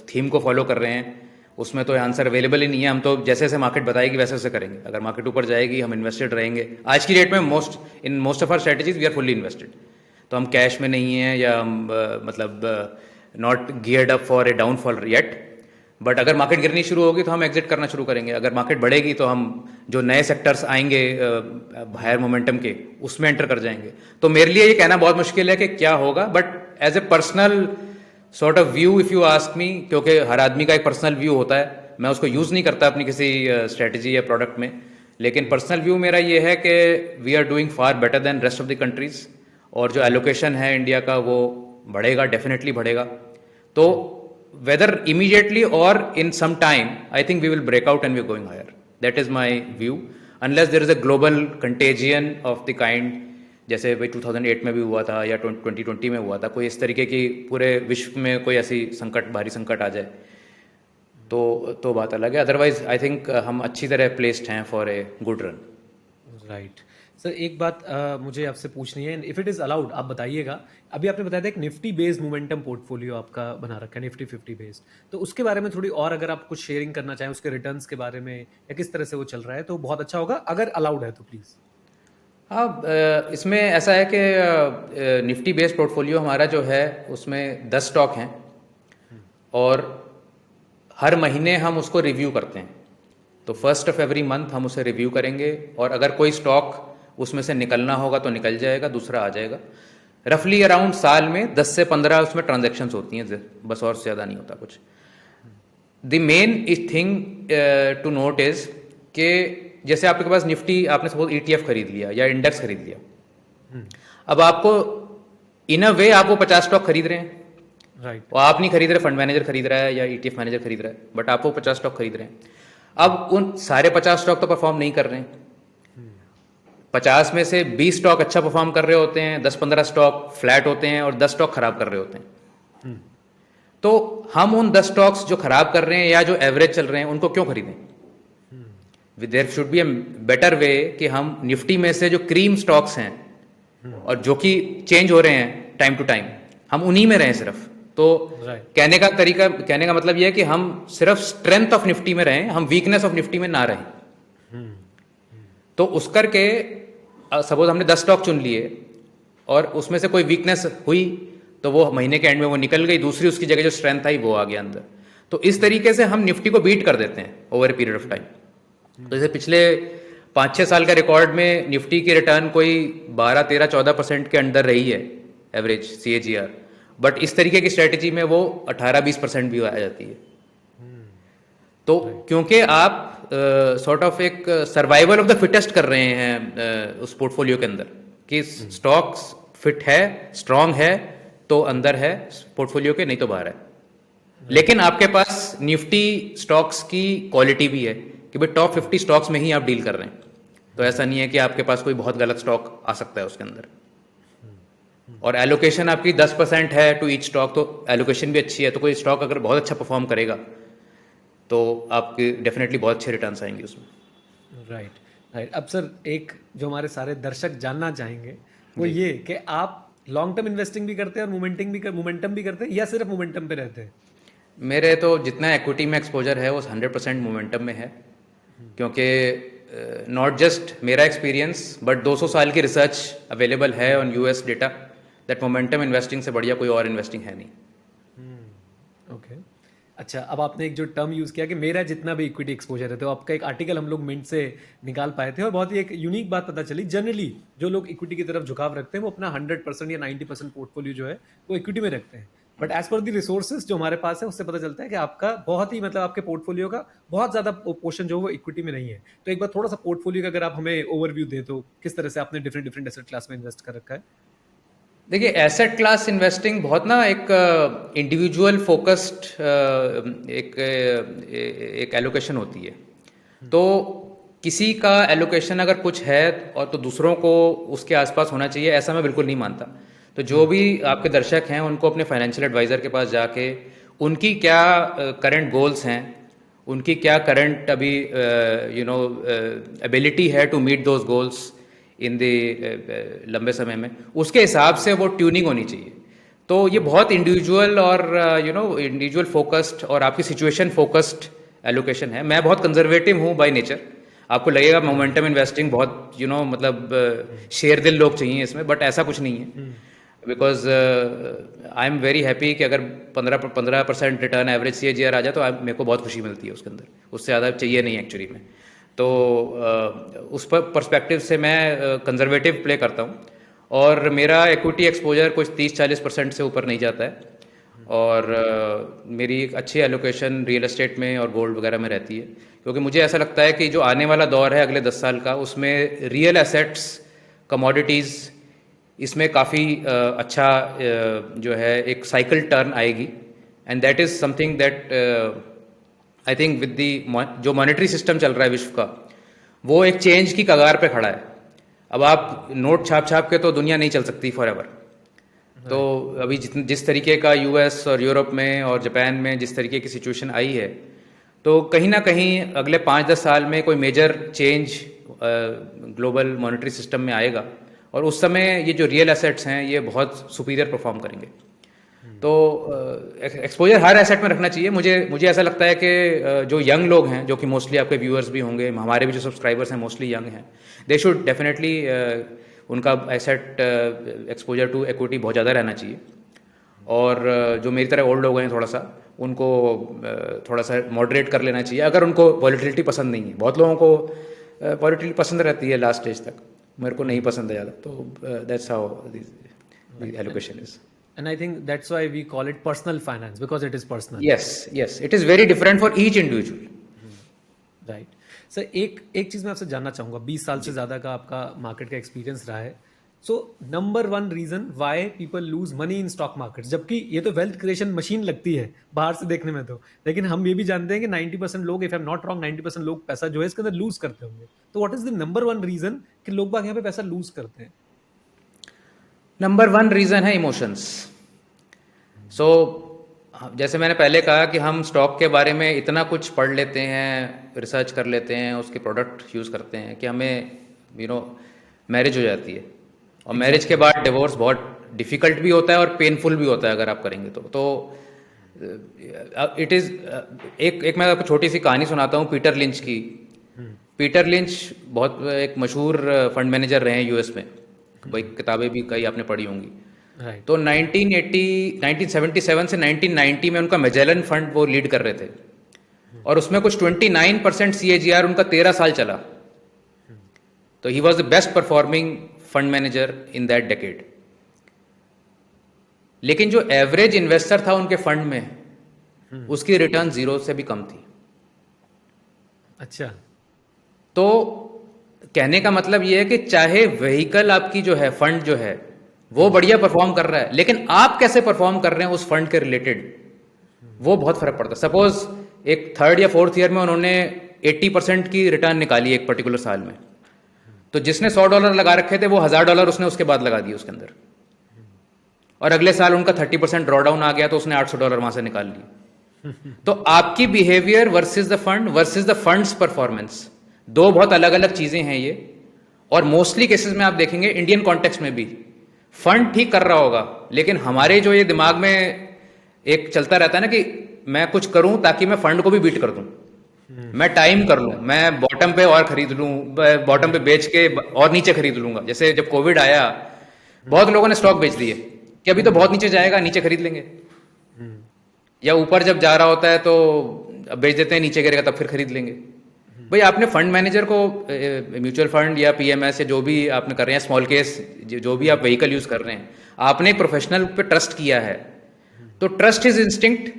S1: थीम को फॉलो कर रहे हैं उसमें तो आंसर अवेलेबल ही नहीं है। हम तो जैसे जैसे मार्केट बताएगी वैसे वैसे करेंगे। अगर मार्केट ऊपर जाएगी हम इन्वेस्टेड रहेंगे। आज की डेट में most of our strategies we are fully invested. तो हम कैश में नहीं हैं या हम मतलब not geared up for a downfall yet. But अगर मार्केट गिरनी शुरू होगी तो हम एग्जिट करना शुरू करेंगे। अगर मार्केट बढ़ेगी तो हम जो नए सेक्टर्स आएंगे हायर मोमेंटम के उसमें एंटर कर जाएंगे। तो मेरे लिए ये कहना बहुत मुश्किल है कि क्या होगा, but as a personal sort of view if you ask me, क्योंकि हर आदमी का एक पर्सनल व्यू होता है, मैं उसको यूज़ नहीं करता अपनी किसी स्ट्रेटजी या प्रोडक्ट में, लेकिन पर्सनल व्यू मेरा ये है कि we are doing far better than rest of the countries. और जो एलोकेशन है इंडिया का वो बढ़ेगा, डेफिनेटली बढ़ेगा। तो whether immediately or in some time, I think we will break out and we're going higher. That is my view. Unless there is a global contagion of the kind, जैसे भाई 2008 में भी हुआ था या 2020 में हुआ था, कोई इस तरीके की पूरे विश्व में कोई ऐसी संकट, भारी संकट आ जाए तो बात अलग है। अदरवाइज आई थिंक हम अच्छी तरह प्लेस्ड हैं for a good run.
S2: Right sir, एक बात मुझे आपसे पूछनी है, इफ़ इट इज़ अलाउड आप बताइएगा। अभी आपने बताया था एक निफ्टी बेस्ड मोमेंटम पोर्टफोलियो आपका बना रखा है, निफ्टी 50 बेस्ड, तो उसके बारे में थोड़ी और अगर आप कुछ शेयरिंग करना चाहें उसके रिटर्न्स के बारे में या किस तरह से वो चल रहा है तो बहुत अच्छा होगा, अगर अलाउड है तो प्लीज़।
S1: हाँ, इसमें ऐसा है कि निफ्टी बेस्ड पोर्टफोलियो हमारा जो है उसमें 10 स्टॉक हैं और हर महीने हम उसको रिव्यू करते हैं। तो 1st of every month हम उसे रिव्यू करेंगे और अगर कोई स्टॉक उसमें से निकलना होगा तो निकल जाएगा, दूसरा आ जाएगा। रफली अराउंड साल में 10 से 15 उसमें ट्रांजैक्शंस होती हैं, बस और ज़्यादा नहीं होता कुछ। The main thing to note is कि जैसे आपके पास निफ्टी, आपने सपोज ETF खरीद लिया या इंडेक्स खरीद लिया, अब आपको इन अ वे आप वो 50 स्टॉक खरीद रहे हैं,
S2: राइट।
S1: और आप नहीं खरीद रहे, फंड मैनेजर खरीद रहा है या ETF मैनेजर खरीद रहा है, बट आप वो 50 स्टॉक खरीद रहे हैं। अब उन सारे 50 स्टॉक तो परफॉर्म नहीं कर रहे हैं। 50 में से 20 स्टॉक अच्छा परफॉर्म कर रहे होते हैं, 10-15 स्टॉक फ्लैट होते हैं और 10 स्टॉक खराब कर रहे होते हैं। तो हम उन 10 स्टॉक्स जो खराब कर रहे हैं या जो एवरेज चल रहे हैं उनको क्यों खरीदें? There should be a better way कि हम निफ्टी में से जो क्रीम स्टॉक्स हैं और जो कि चेंज हो रहे हैं टाइम टू टाइम, हम उन्हीं में रहें सिर्फ। तो कहने का मतलब यह है कि हम सिर्फ स्ट्रेंथ ऑफ निफ्टी में रहें, हम वीकनेस ऑफ निफ्टी में ना रहें। तो उस करके सपोज हमने 10 स्टॉक चुन लिए और उसमें से कोई वीकनेस हुई तो वो महीने के एंड में वो निकल गई, दूसरी उसकी जगह जो स्ट्रेंथ आई वो आ गया अंदर। तो इस तरीके से हम निफ्टी को बीट कर देते हैं over a period of time. तो जैसे पिछले 5-6 साल का रिकॉर्ड में निफ्टी की रिटर्न कोई 12-13-14% के अंदर रही है एवरेज CAGR, बट इस तरीके की स्ट्रेटेजी में वो 18-20% भी आ जाती है। तो क्योंकि आप सॉर्ट ऑफ एक सर्वाइवल ऑफ द फिटेस्ट कर रहे हैं उस पोर्टफोलियो के अंदर कि स्टॉक्स फिट है, स्ट्रांग है तो अंदर है पोर्टफोलियो के, नहीं तो बाहर है। लेकिन आपके पास निफ्टी स्टॉक्स की क्वालिटी भी है कि भाई टॉप 50 स्टॉक्स में ही आप डील कर रहे हैं। तो ऐसा नहीं है कि आपके पास कोई बहुत गलत स्टॉक आ सकता है उसके अंदर। और एलोकेशन आपकी 10% है टू ईच स्टॉक, तो एलोकेशन भी अच्छी है। तो कोई स्टॉक अगर बहुत अच्छा परफॉर्म करेगा तो आपके डेफिनेटली बहुत अच्छे रिटर्न्स आएंगे उसमें।
S2: राइट। अब सर एक जो हमारे सारे दर्शक जानना चाहेंगे वो ये कि आप लॉन्ग टर्म इन्वेस्टिंग भी करते हैं और मोमेंटम भी करते हैं या सिर्फ मोमेंटम पे रहते हैं?
S1: मेरे तो जितना एक्विटी में एक्सपोजर है वो 100% मोमेंटम में है, क्योंकि नॉट जस्ट मेरा एक्सपीरियंस बट 200 साल की रिसर्च अवेलेबल है on US data that momentum investing से बढ़िया कोई और इन्वेस्टिंग है नहीं।
S2: ओके, अच्छा, अब आपने एक जो टर्म यूज़ किया कि मेरा जितना भी इक्विटी एक्सपोजर है, तो आपका एक आर्टिकल हम लोग मिंट से निकाल पाए थे और बहुत ही एक यूनिक बात पता चली। जनरली जो लोग इक्विटी की तरफ झुकाव रखते हैं वो अपना 100% या 90% पोर्टफोलियो जो है वो इक्विटी में रखते हैं। But as per the resources जो हमारे पास है उससे पता चलता है कि आपका बहुत ही मतलब आपके पोर्टफोलियो का बहुत ज़्यादा पोर्शन जो है वो इक्विटी में नहीं है। तो एक बार थोड़ा सा पोर्टफोलियो का अगर आप हमें ओवरव्यू दे तो किस तरह से आपने डिफरेंट एसेट क्लास में इन्वेस्ट कर रखा है?
S1: देखिए, एसेट क्लास इन्वेस्टिंग बहुत ना एक इंडिविजुअल फोकस्ड एक एलोकेशन होती है। तो किसी का एलोकेशन अगर कुछ है और तो दूसरों को उसके आसपास होना चाहिए, ऐसा मैं बिल्कुल नहीं मानता। तो जो भी आपके दर्शक हैं उनको अपने फाइनेंशियल एडवाइज़र के पास जाके उनकी क्या करंट गोल्स हैं, उनकी क्या करंट अभी एबिलिटी है to meet those goals in the लंबे समय में, उसके हिसाब से वो ट्यूनिंग होनी चाहिए। तो ये बहुत इंडिविजुअल और इंडिविजुअल फोकस्ड और आपकी सिचुएशन फोकस्ड एलोकेशन है। मैं बहुत कंजर्वेटिव हूँ बाय नेचर। आपको लगेगा मोमेंटम इन्वेस्टिंग बहुत मतलब शेर दिल लोग चाहिए इसमें, बट ऐसा कुछ नहीं है। Because I am very happy कि अगर 15% रिटर्न एवरेज CAGR आ जाए तो मेरे को बहुत खुशी मिलती है उसके अंदर, उससे ज़्यादा चाहिए नहीं एक्चुअली में। तो उस पर पर्सपेक्टिव से मैं कंजर्वेटिव प्ले करता हूँ, और मेरा इक्विटी एक्सपोजर कुछ 30-40% से ऊपर नहीं जाता है, और मेरी एक अच्छी एलोकेशन रियल एस्टेट में और गोल्ड वगैरह में रहती है, क्योंकि मुझे ऐसा लगता है कि जो आने वाला दौर है अगले 10 साल का, उसमें रियल एसेट्स, कमोडिटीज़, इसमें काफ़ी अच्छा जो है एक साइकिल टर्न आएगी। And that is something that I think with the जो मॉनेटरी सिस्टम चल रहा है विश्व का, वो एक चेंज की कगार पे खड़ा है। अब आप नोट छाप छाप के तो दुनिया नहीं चल सकती फॉर एवर। तो अभी जिस तरीके का US और यूरोप में और जापान में जिस तरीके की सिचुएशन आई है, तो कहीं ना कहीं अगले 5-10 साल में कोई major change global monetary system में आएगा, और उस समय ये जो रियल एसेट्स हैं ये बहुत सुपीरियर परफॉर्म करेंगे। तो एक्सपोजर हर एसेट में रखना चाहिए। मुझे ऐसा लगता है कि जो यंग लोग हैं, जो कि मोस्टली आपके व्यूअर्स भी होंगे, हमारे भी जो सब्सक्राइबर्स हैं मोस्टली यंग हैं, दे शुड डेफिनेटली उनका एसेट एक्सपोजर टू इक्विटी बहुत ज़्यादा रहना चाहिए। और जो मेरी तरह ओल्ड लोग हैं थोड़ा सा, उनको थोड़ा सा मॉडरेट कर लेना चाहिए अगर उनको वॉलेटिलिटी पसंद नहीं है। बहुत लोगों को वॉलेटिलिटी पसंद रहती है लास्ट स्टेज तक, मेरे को नहीं पसंद है ज़्यादा। तो that's how the allocation is.
S2: And I think that's why we call it personal finance, because it is personal.
S1: Yes, it is very different for each individual.
S2: Right. Sir एक चीज़ मैं आपसे जानना चाहूँगा, 20 साल से ज़्यादा का आपका मार्केट का एक्सपीरियंस रहा है। So number 1 reason why people lose money in stock market, जबकि ये तो वेल्थ क्रिएशन मशीन लगती है बाहर से देखने में तो, लेकिन हम ये भी जानते हैं कि 90% लोग, if I am not wrong, 90% लोग पैसा जो है इसके अंदर लूज करते होंगे। तो what is the number 1 reason कि लोग बाग यहाँ पे पैसा लूज करते हैं?
S1: नंबर 1 रीज़न है इमोशंस। सो जैसे मैंने पहले कहा कि हम स्टॉक के बारे में इतना कुछ पढ़ लेते हैं, रिसर्च कर लेते हैं, उसके प्रोडक्ट यूज़ करते हैं कि हमें मैरिज हो जाती है, और मैरिज के बाद डिवोर्स बहुत डिफ़िकल्ट भी होता है और पेनफुल भी होता है अगर आप करेंगे तो इट इज़ एक मैं आपको छोटी सी कहानी सुनाता हूँ पीटर लिंच की। पीटर लिंच बहुत एक मशहूर फंड मैनेजर रहे हैं US में, भाई किताबें भी कई आपने पढ़ी होंगी। तो 1977 से 1990 में उनका मैजेलन फंड वो लीड कर रहे थे, और उसमें कुछ 29% CAGR उनका 13 साल चला। तो he was the best performing fund manager in that decade. लेकिन जो एवरेज इन्वेस्टर था उनके फंड में, उसकी रिटर्न 0 से भी कम थी।
S2: अच्छा।
S1: तो कहने का मतलब यह है कि चाहे व्हीकल आपकी जो है, फंड जो है, वो बढ़िया परफॉर्म कर रहा है, लेकिन आप कैसे परफॉर्म कर रहे हैं उस फंड के रिलेटेड, वो बहुत फर्क पड़ता है। सपोज एक 3rd या 4th ईयर में उन्होंने 80% की रिटर्न निकाली एक पर्टिकुलर साल में, तो जिसने $100 लगा रखे थे वो $1000 उसने उसके बाद लगा दिए उसके अंदर, और अगले साल उनका 30% ड्रॉडाउन आ गया तो उसने $800 वहां से निकाल लिए। तो आपकी behaviour versus the fund versus the funds performance, दो बहुत अलग अलग चीजें हैं ये। और मोस्टली केसेस में आप देखेंगे इंडियन कॉन्टेक्स्ट में भी फंड ठीक कर रहा होगा, लेकिन हमारे जो ये दिमाग में एक चलता रहता है ना कि मैं कुछ करूं ताकि मैं फंड को भी बीट कर दूं, मैं टाइम कर लूं, मैं बॉटम पे और खरीद लूं, बॉटम पे बेच के और नीचे खरीद लूंगा। जैसे जब कोविड आया, बहुत लोगों ने स्टॉक बेच दिए कि अभी तो बहुत नीचे जाएगा, नीचे खरीद लेंगे, या ऊपर जब जा रहा होता है तो बेच देते हैं, नीचे गिरेगा तब फिर खरीद लेंगे। भाई आपने फंड मैनेजर को, म्यूचुअल फंड या PMS या जो भी आपने कर रहे हैं, स्मॉल केस जो भी आप व्हीकल यूज कर रहे हैं, आपने एक प्रोफेशनल पे ट्रस्ट किया है, तो ट्रस्ट इज इंस्टिंक्ट।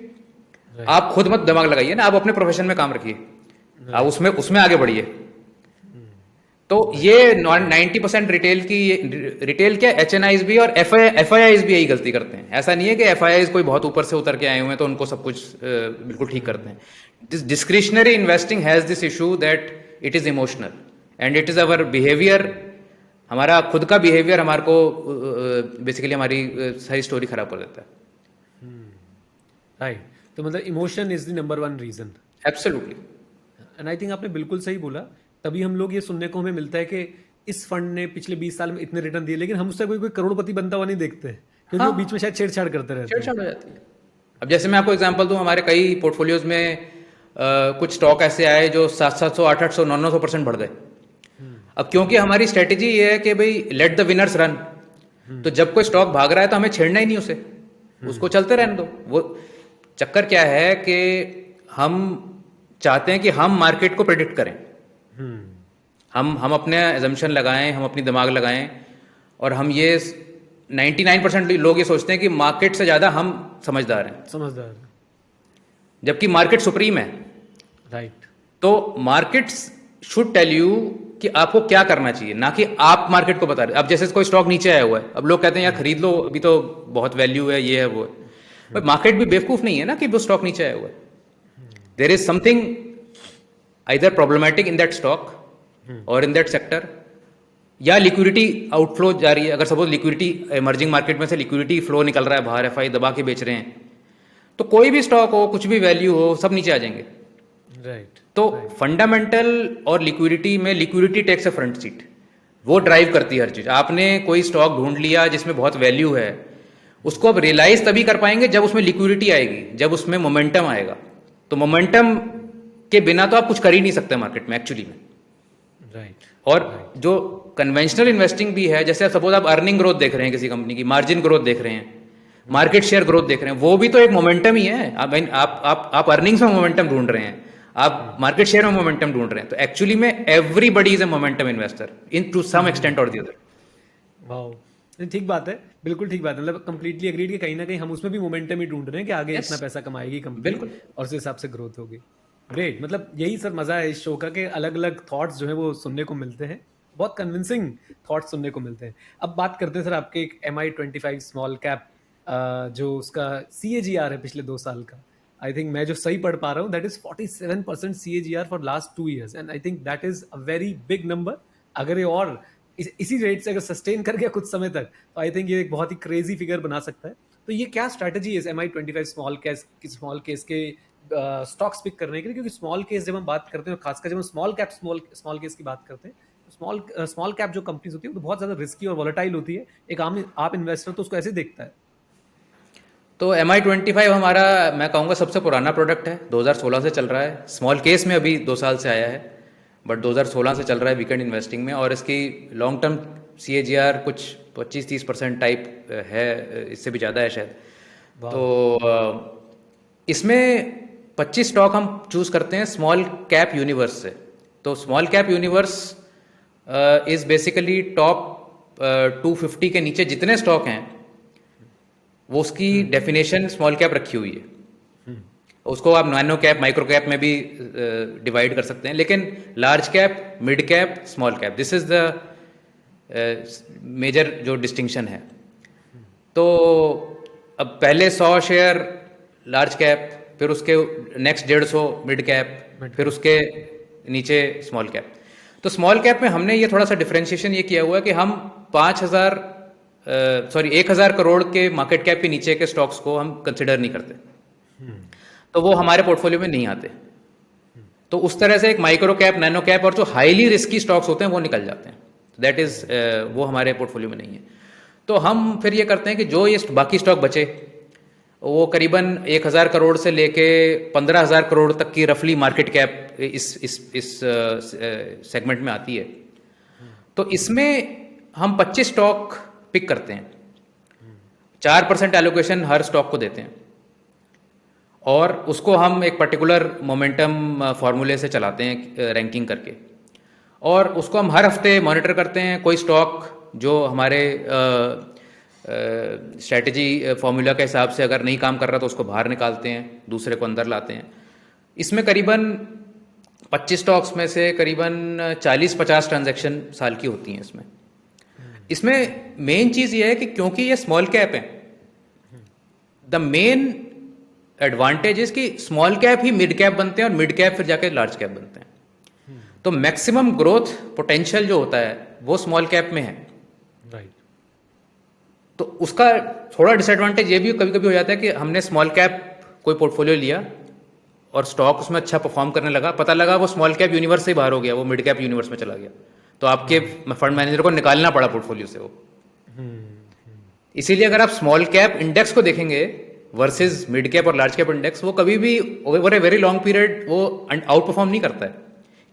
S1: आप खुद मत दिमाग लगाइए ना, आप अपने प्रोफेशन में काम रखिए, आप उसमें आगे बढ़िए। तो ये 90% रिटेल क्या, HNIs भी और FIIs भी यही गलती करते हैं। ऐसा नहीं है कि FIIs कोई बहुत ऊपर से उतर के आए हुए हैं तो उनको सब कुछ बिल्कुल ठीक करते हैं। This discretionary investing has this issue that it is emotional and it is our behavior, हमारा खुद का बिहेवियर हमारे को बेसिकली हमारी सारी स्टोरी खराब कर देता है।
S2: राइट। तो मतलब emotion is the number one reason.
S1: Absolutely.
S2: And I think आपने बिल्कुल सही बोला। तभी हम लोग ये सुनने को हमें मिलता है कि इस फंड ने पिछले 20 साल में इतने रिटर्न दिए, लेकिन हम उससे कोई कोई करोड़पति बनता हुआ नहीं देखते, क्योंकि
S1: हाँ,
S2: वो बीच में शायद छेड़छाड़ करते रहते हैं।
S1: छेड़छाड़ हो जाती है। अब जैसे मैं आपको एग्जांपल दूं, हमारे कई पोर्टफोलियोज में कुछ स्टॉक ऐसे आए जो 700, 800, 900% बढ़ गए। अब क्योंकि हमारी स्ट्रेटेजी ये है कि भाई लेट द विनर्स रन, तो जब कोई स्टॉक भाग रहा है तो हमें छेड़ना ही नहीं उसे, उसको चलते रहने दो। वो चक्कर क्या है कि हम चाहते हैं कि हम मार्केट को प्रेडिक्ट करें, हम अपने एजम्पशन लगाएं, हम अपनी दिमाग लगाएं, और हम ये 99% लोग ये सोचते हैं कि मार्केट से ज़्यादा हम समझदार हैं,
S2: समझदार।
S1: जबकि मार्केट सुप्रीम है।
S2: राइट।
S1: तो मार्केट शुड टेल यू कि आपको क्या करना चाहिए, ना कि आप मार्केट को बता रहे। अब जैसे कोई स्टॉक नीचे आया हुआ है, अब लोग कहते हैं यार खरीद लो, अभी तो बहुत वैल्यू है, ये है वो है। पर मार्केट भी बेवकूफ नहीं है ना कि वो स्टॉक नीचे आया हुआ है। There is something either problematic in that stock और इन दैट सेक्टर, या लिक्विडिटी आउटफ्लो जा रही है। अगर सपोज लिक्विडिटी इमर्जिंग मार्केट में से लिक्विडिटी फ्लो निकल रहा है बाहर, एफआई दबा के बेच रहे हैं, तो कोई भी स्टॉक हो, कुछ भी वैल्यू हो, सब नीचे आ जाएंगे।
S2: राइट।
S1: तो फंडामेंटल और लिक्विडिटी में liquidity takes a front seat, वो ड्राइव करती है हर चीज। आपने कोई स्टॉक ढूंढ लिया जिसमें बहुत वैल्यू है, उसको आप रियलाइज तभी कर पाएंगे जब उसमें लिक्विडिटी आएगी, जब उसमें मोमेंटम आएगा। तो मोमेंटम के बिना तो आप कुछ कर ही नहीं सकते मार्केट में एक्चुअली में।
S2: राइट।
S1: और जो कन्वेंशनल इन्वेस्टिंग भी है, जैसे सपोज आप अर्निंग ग्रोथ देख रहे हैं किसी कंपनी की, मार्जिन ग्रोथ देख रहे हैं, मार्केट शेयर ग्रोथ देख रहे हैं, वो भी तो एक मोमेंटम ही है। आप अर्निंग्स में मोमेंटम ढूंढ रहे हैं, आप मार्केट शेयर में मोमेंटम ढूंढ रहे हैं। तो एक्चुअली में everybody is a momentum investor in to some extent और द अदर।
S2: वाओ, नहीं ठीक बात है, बिल्कुल ठीक बात है। मतलब कंप्लीटली एग्रीड कि कहीं ना कहीं हम उसमें भी मोमेंटम ही ढूंढ रहे हैं कि आगे इतना पैसा कमाएगी कंपनी,
S1: बिल्कुल।
S2: और उस हिसाब से ग्रोथ होगी। ग्रेट। मतलब यही सर मजा है इस शो का कि अलग अलग थॉट्स जो है वो सुनने को मिलते हैं, बहुत कन्विंसिंग थॉट्स सुनने को मिलते हैं। अब बात करते हैं सर आपके एक MI25 स्मॉल कैप, जो उसका CAGR है पिछले 2 साल का। आई थिंक मैं जो सही पढ़ पा रहा हूँ, that is 47% CAGR for last 2 years, and I think that is a very big number. अगर ये और इसी रेट से अगर सस्टेन कर गया कुछ समय तक, तो आई थिंक ये एक बहुत ही क्रेजी फिगर बना सकता है। तो ये क्या स्ट्रैटेजी है इस MI25 स्मॉल केस के स्टॉक्स पिक करने के लिए? क्योंकि स्मॉल केस जब हम बात करते हैं, खासकर जब हम स्मॉल केस की बात करते हैं, स्मॉल कैप जो कंपनीज होती है वो तो बहुत ज्यादा रिस्की और वॉलेटाइल होती है। एक आम आप इन्वेस्टर तो उसको ऐसे देखता है।
S1: तो MI25 हमारा, मैं कहूँगा सबसे पुराना प्रोडक्ट है, 2016 से चल रहा है। स्मॉल केस में अभी 2 साल से आया है, बट 2016 से चल रहा है वीकेंड इन्वेस्टिंग में। और इसकी लॉन्ग टर्म CAGR कुछ 25-30% टाइप है, इससे भी ज़्यादा है शायद। तो इसमें 25 स्टॉक हम चूज़ करते हैं स्मॉल कैप यूनिवर्स से। तो small cap universe is basically top 250 के नीचे जितने स्टॉक हैं, वो उसकी डेफिनेशन स्मॉल कैप रखी हुई है। उसको आप नैनो कैप, माइक्रो कैप में भी डिवाइड कर सकते हैं, लेकिन large cap, mid cap, small cap, this is the major जो डिस्टिंक्शन है। तो अब पहले 100 शेयर लार्ज कैप, फिर उसके नेक्स्ट 150 मिड कैप, फिर उसके नीचे स्मॉल कैप। तो स्मॉल कैप में हमने ये थोड़ा सा डिफरेंशिएशन ये किया हुआ है कि हम 1,000 करोड़ के मार्केट कैप के नीचे के स्टॉक्स को हम कंसिडर नहीं करते, तो वो हमारे पोर्टफोलियो में नहीं आते। तो उस तरह से एक माइक्रो कैप, नैनो कैप और जो हाईली रिस्की स्टॉक्स होते हैं वो निकल जाते हैं। दैट इज वो हमारे पोर्टफोलियो में नहीं है। तो हम फिर ये करते हैं कि जो ये बाकी स्टॉक बचे, वो करीबन 1,000 करोड़ से लेके 15,000 करोड़ तक की रफली मार्केट कैप इस सेगमेंट में आती है। तो इसमें हम 25 स्टॉक पिक करते हैं, 4% एलोकेशन हर स्टॉक को देते हैं, और उसको हम एक पर्टिकुलर मोमेंटम फार्मूले से चलाते हैं रैंकिंग करके, और उसको हम हर हफ्ते मॉनिटर करते हैं। कोई स्टॉक जो हमारे स्ट्रैटेजी फार्मूला के हिसाब से अगर नहीं काम कर रहा तो उसको बाहर निकालते हैं, दूसरे को अंदर लाते हैं। इसमें करीबन 25 स्टॉक्स में से करीबन 40-50 ट्रांजैक्शन साल की होती हैं। इसमें मेन चीज़ ये है कि क्योंकि ये स्मॉल कैप है, द मेन एडवांटेज इज कि स्मॉल कैप ही मिड कैप बनते हैं और मिड कैप फिर जाके लार्ज कैप बनते हैं। तो मैक्सिमम ग्रोथ पोटेंशियल जो होता है वो स्मॉल कैप में है।
S2: राइट।
S1: तो उसका थोड़ा डिसएडवांटेज ये भी कभी कभी हो जाता है कि हमने स्मॉल कैप कोई पोर्टफोलियो लिया और स्टॉक उसमें अच्छा परफॉर्म करने लगा, पता लगा वो स्मॉल कैप यूनिवर्स से ही बाहर हो गया, वो मिड कैप यूनिवर्स में चला गया, तो आपके फंड मैनेजर को निकालना पड़ा पोर्टफोलियो से वो। इसीलिए अगर आप स्मॉल कैप इंडेक्स को देखेंगे वर्सेस मिड कैप और लार्ज कैप इंडेक्स, वो कभी भी over a very long period वो आउट परफॉर्म नहीं करता है,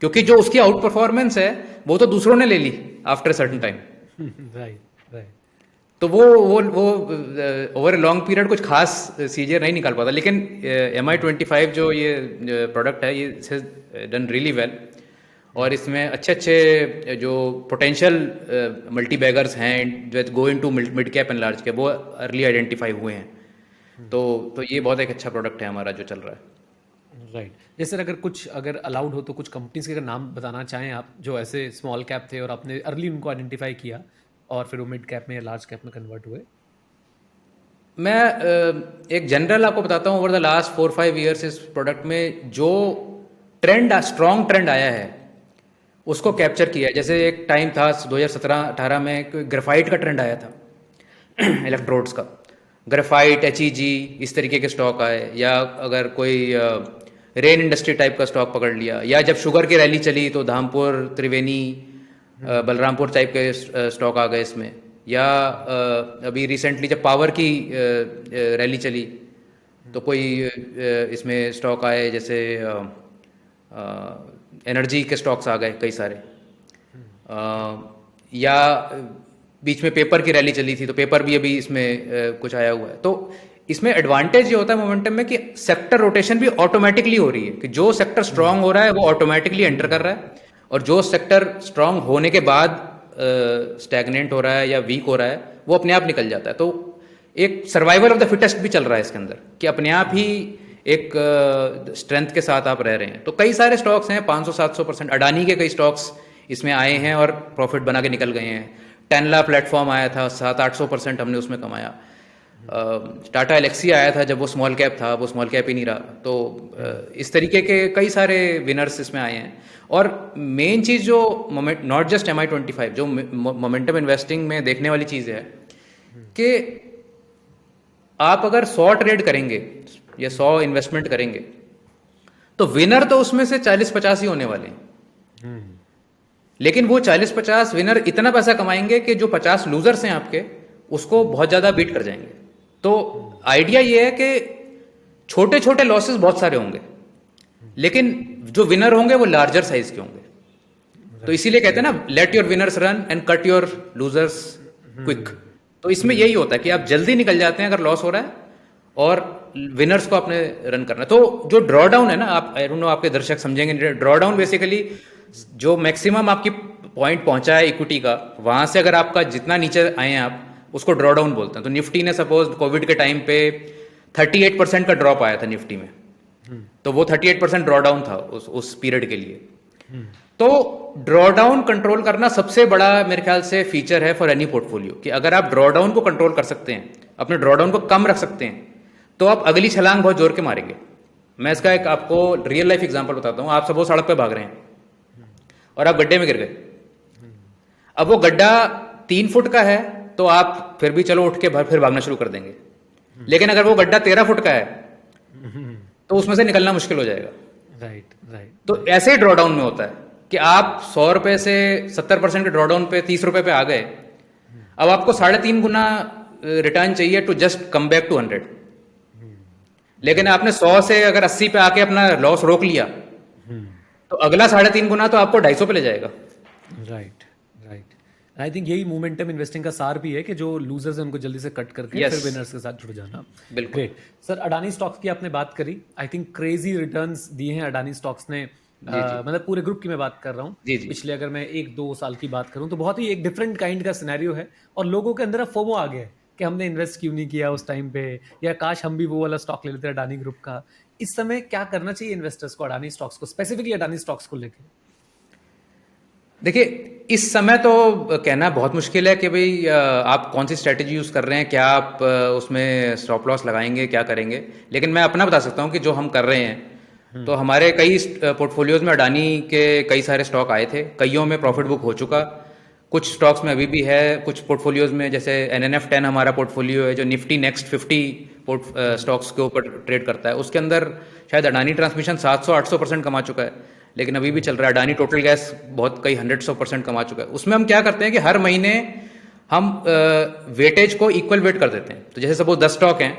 S1: क्योंकि जो उसकी आउट परफॉर्मेंस है वो तो दूसरों ने ले ली after certain time.
S2: Right right.
S1: तो वो ओवर ए लॉन्ग पीरियड कुछ खास सीजर नहीं निकाल पाता। लेकिन MI25 जो ये प्रोडक्ट है, ये डन रियली वेल, और इसमें अच्छे अच्छे जो पोटेंशियल मल्टी बैगर्स हैं जो go into mid cap and large cap, वो अर्ली आइडेंटिफाई हुए हैं। तो ये बहुत एक अच्छा प्रोडक्ट है हमारा जो चल रहा है।
S2: राइट। जैसे अगर अलाउड हो तो कुछ कंपनीज के अगर नाम बताना चाहें आप, जो ऐसे स्मॉल कैप थे और आपने अर्ली उनको आइडेंटिफाई किया और फिर वो मिड कैप में या लार्ज कैप में कन्वर्ट हुए।
S1: मैं एक जनरल आपको बताता हूँ, ओवर द लास्ट 4-5 ईयर्स इस प्रोडक्ट में जो स्ट्रॉन्ग ट्रेंड आया है उसको कैप्चर किया है। जैसे एक टाइम था 2017-18 में ग्रेफाइट का ट्रेंड आया था इलेक्ट्रोड्स का, ग्रेफाइट, HEG, इस तरीके के स्टॉक आए, या अगर कोई रेन इंडस्ट्री टाइप का स्टॉक पकड़ लिया, या जब शुगर की रैली चली तो धामपुर, त्रिवेणी, बलरामपुर टाइप के स्टॉक आ गए इसमें, या अभी रिसेंटली जब पावर की रैली चली तो कोई इसमें स्टॉक आए, जैसे एनर्जी के स्टॉक्स आ गए कई सारे, या बीच में पेपर की रैली चली थी तो पेपर भी अभी इसमें कुछ आया हुआ है। तो इसमें एडवांटेज ये होता है मोमेंटम में कि सेक्टर रोटेशन भी ऑटोमेटिकली हो रही है, कि जो सेक्टर स्ट्रांग हो रहा है वो ऑटोमेटिकली एंटर कर रहा है, और जो सेक्टर स्ट्रांग होने के बाद स्टैग्नेंट हो रहा है या वीक हो रहा है वो अपने आप निकल जाता है। तो एक सर्वाइवल ऑफ द फिटेस्ट भी चल रहा है इसके अंदर, कि अपने आप ही एक स्ट्रेंथ के साथ आप रह रहे हैं। तो कई सारे स्टॉक्स हैं, 500-700%, अडानी के कई स्टॉक्स इसमें आए हैं और प्रॉफिट बना के निकल गए हैं। टेनला प्लेटफॉर्म आया था, 700-800% हमने उसमें कमाया। टाटा एलेक्सी आया था जब वो स्मॉल कैप था, वो स्मॉल कैप ही नहीं रहा। तो इस तरीके के कई सारे विनर्स इसमें आए हैं। और मेन चीज़ जो नॉट जस्ट MI25, जो मोमेंटम इन्वेस्टिंग में देखने वाली चीज़ है कि आप अगर 100 ट्रेड करेंगे या 100 इन्वेस्टमेंट करेंगे तो विनर तो उसमें से 40-50 ही होने वाले हैं, लेकिन वो 40-50 विनर इतना पैसा कमाएंगे कि जो 50 लूजर्स हैं आपके, उसको बहुत ज़्यादा बीट कर जाएंगे। तो आइडिया ये है कि छोटे छोटे लॉसेस बहुत सारे होंगे, लेकिन जो विनर होंगे वो लार्जर साइज के होंगे। तो इसीलिए कहते हैं ना, let your winners run and cut your losers quick. तो इसमें यही होता है कि आप जल्दी निकल जाते हैं अगर लॉस हो रहा है, और विनर्स को आपने रन करना है। तो जो ड्रॉ डाउन है ना, आप आई डोंट नो आपके दर्शक समझेंगे, ड्रॉ डाउन बेसिकली जो मैक्सिमम आपकी पॉइंट पहुंचा है इक्विटी का, वहां से अगर आपका जितना नीचे आए हैं आप, उसको ड्रॉ डाउन बोलते हैं। तो निफ्टी ने सपोज कोविड के टाइम पे 38% का ड्रॉप आया था निफ्टी में, तो वो 38% ड्रॉ डाउन था उस पीरियड के लिए। तो ड्रॉ डाउन कंट्रोल करना सबसे बड़ा मेरे ख्याल से फीचर है फॉर एनी पोर्टफोलियो, कि अगर आप ड्रॉ डाउन को कंट्रोल कर सकते हैं, अपने ड्रॉ डाउन को कम रख सकते हैं, तो आप अगली छलांग बहुत जोर के मारेंगे। मैं इसका एक आपको रियल लाइफ एग्जांपल बताता हूँ। आप सपोज सड़क पे भाग रहे हैं और आप गड्ढे में गिर गए। अब वो गड्ढा 3 फुट का है तो आप फिर भी चलो उठ के फिर भागना शुरू कर देंगे, लेकिन अगर वो गड्ढा 13 फुट का है तो उसमें से निकलना मुश्किल हो जाएगा।
S2: Right right.
S1: तो ऐसे ही ड्रॉडाउन में होता है कि आप 100 रुपए से 70% के ड्रॉडाउन पे 30 रुपए पे आ गए, अब आपको 3.5 गुना रिटर्न चाहिए to just come back to 100। लेकिन आपने 100 से अगर 80 पे आके अपना लॉस रोक लिया, तो अगला 3.5 गुना तो आपको 250 पे ले जाएगा।
S2: Right right. आई थिंक यही मोमेंटम इन्वेस्टिंग का सार भी है कि जो लूजर्स हैं उनको जल्दी से कट करके फिर विनर्स के साथ जुड़ जाना।
S1: बिल्कुल।
S2: ग्रेट सर, अडानी स्टॉक्स की आपने बात करी। आई थिंक क्रेजी रिटर्न्स दिए हैं अडानी स्टॉक्स ने, मतलब पूरे ग्रुप की मैं बात कर रहा हूँ। पिछले अगर मैं 1-2 साल की बात करूँ तो बहुत ही एक डिफरेंट काइंड का सिनेरियो है, और लोगों के अंदर अब फोमो आ गया है कि हमने इन्वेस्ट क्यों नहीं किया उस टाइम पे, या काश हम भी वो वाला स्टॉक ले लेते अडानी ग्रुप का। इस समय क्या करना चाहिए इन्वेस्टर्स को अडानी स्टॉक्स को, स्पेसिफिकली अडानी स्टॉक्स को लेकर?
S1: देखिए, इस समय तो कहना बहुत मुश्किल है कि भाई आप कौन सी स्ट्रेटेजी यूज़ कर रहे हैं, क्या आप उसमें स्टॉप लॉस लगाएंगे, क्या करेंगे। लेकिन मैं अपना बता सकता हूँ कि जो हम कर रहे हैं, तो हमारे कई पोर्टफोलियोज में अडानी के कई सारे स्टॉक आए थे, कईयों में प्रॉफिट बुक हो चुका, कुछ स्टॉक्स में अभी भी है, कुछ पोर्टफोलियोज में जैसे NNF10 हमारा पोर्टफोलियो है जो निफ्टी नेक्स्ट 50 स्टॉक्स के ऊपर ट्रेड करता है, उसके अंदर शायद अडानी ट्रांसमिशन 700-800% कमा चुका है, लेकिन अभी भी चल रहा है। अडानी टोटल गैस बहुत कई 100% कमा चुका है। उसमें हम क्या करते हैं कि हर महीने हम वेटेज को इक्वल वेट कर देते हैं। तो जैसे सपोज 10 स्टॉक हैं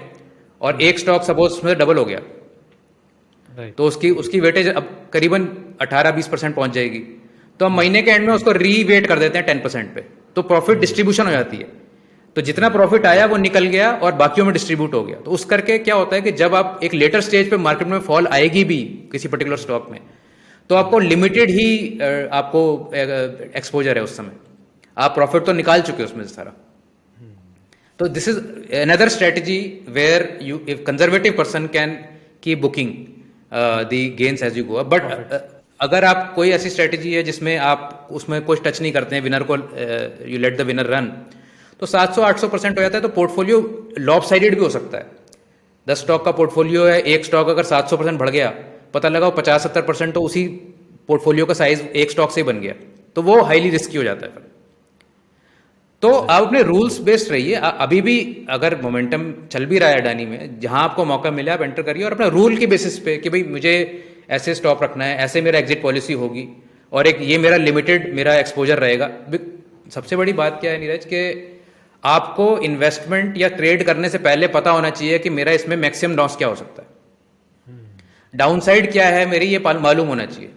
S1: और एक स्टॉक सपोज उसमें डबल हो गया, तो उसकी वेटेज अब करीबन 18-20% पहुंच जाएगी। तो हम महीने के एंड में उसको रीवेट कर देते हैं 10% पे, तो प्रॉफिट डिस्ट्रीब्यूशन हो जाती है। तो जितना प्रॉफिट आया वो निकल गया और बाकियों में डिस्ट्रीब्यूट हो गया। तो उस करके क्या होता है कि जब आप एक लेटर स्टेज पे मार्केट में फॉल आएगी भी किसी पर्टिकुलर स्टॉक में, तो आपको लिमिटेड ही आपको एक्सपोजर है उस समय, आप प्रॉफिट तो निकाल चुके हो उसमें से सारा। तो this is another strategy where you if conservative person can keep booking the gains as you go up. But अगर आप कोई ऐसी स्ट्रेटजी है जिसमें आप उसमें कुछ टच नहीं करते हैं, विनर को you let the winner run, तो 700-800% हो जाता है। तो पोर्टफोलियो लॉप साइडेड भी हो सकता है। 10 स्टॉक का पोर्टफोलियो है, एक स्टॉक अगर 700% बढ़ गया, पता लगा 50-70% तो उसी पोर्टफोलियो का साइज एक स्टॉक से ही बन गया, तो वो हाईली रिस्की हो जाता है फिर। तो आप अपने रूल्स बेस्ड रहिए। अभी भी अगर मोमेंटम चल भी रहा है अडानी में, जहां आपको मौका मिले आप एंटर करिए, और अपना रूल के बेसिस पे कि भाई मुझे ऐसे स्टॉप रखना है, ऐसे मेरा एग्जिट पॉलिसी होगी, और एक ये मेरा लिमिटेड मेरा एक्सपोजर रहेगा। सबसे बड़ी बात क्या है नीरज, कि आपको इन्वेस्टमेंट या ट्रेड करने से पहले पता होना चाहिए कि मेरा इसमें मैक्सिमम लॉस क्या हो सकता है, डाउनसाइड क्या है मेरी, ये मालूम होना चाहिए।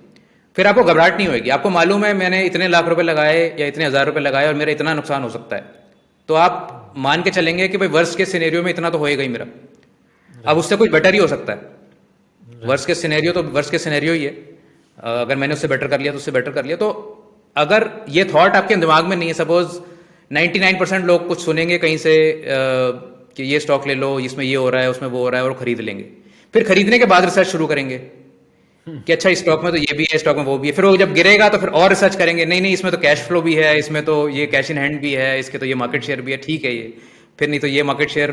S1: फिर आपको घबराहट नहीं होगी। आपको मालूम है मैंने इतने लाख रुपए लगाए या इतने हजार रुपए लगाए और मेरा इतना नुकसान हो सकता है, तो आप मान के चलेंगे कि भाई वर्स्ट के सिनेरियो में इतना तो होएगा ही मेरा, अब उससे कुछ बेटर ही हो सकता है। वर्स्ट के सिनेरियो तो वर्स्ट के सिनेरियो ही है, अगर मैंने उससे बेटर कर लिया तो उससे बेटर कर लिया। तो अगर ये थॉट आपके दिमाग में नहीं है, सपोज 99% लोग कुछ सुनेंगे कहीं से कि ये स्टॉक ले लो, इसमें ये हो रहा है, उसमें वो हो रहा है, और खरीद लेंगे। फिर खरीदने के बाद रिसर्च शुरू करेंगे कि अच्छा इस स्टॉक में तो ये भी है, स्टॉक में वो भी है। फिर वो जब गिरेगा तो फिर और रिसर्च करेंगे, नहीं नहीं इसमें तो कैश फ्लो भी है, इसमें तो ये कैश इन हैंड भी है, इसके तो ये मार्केट शेयर भी है, ठीक है ये, फिर नहीं तो ये मार्केट शेयर,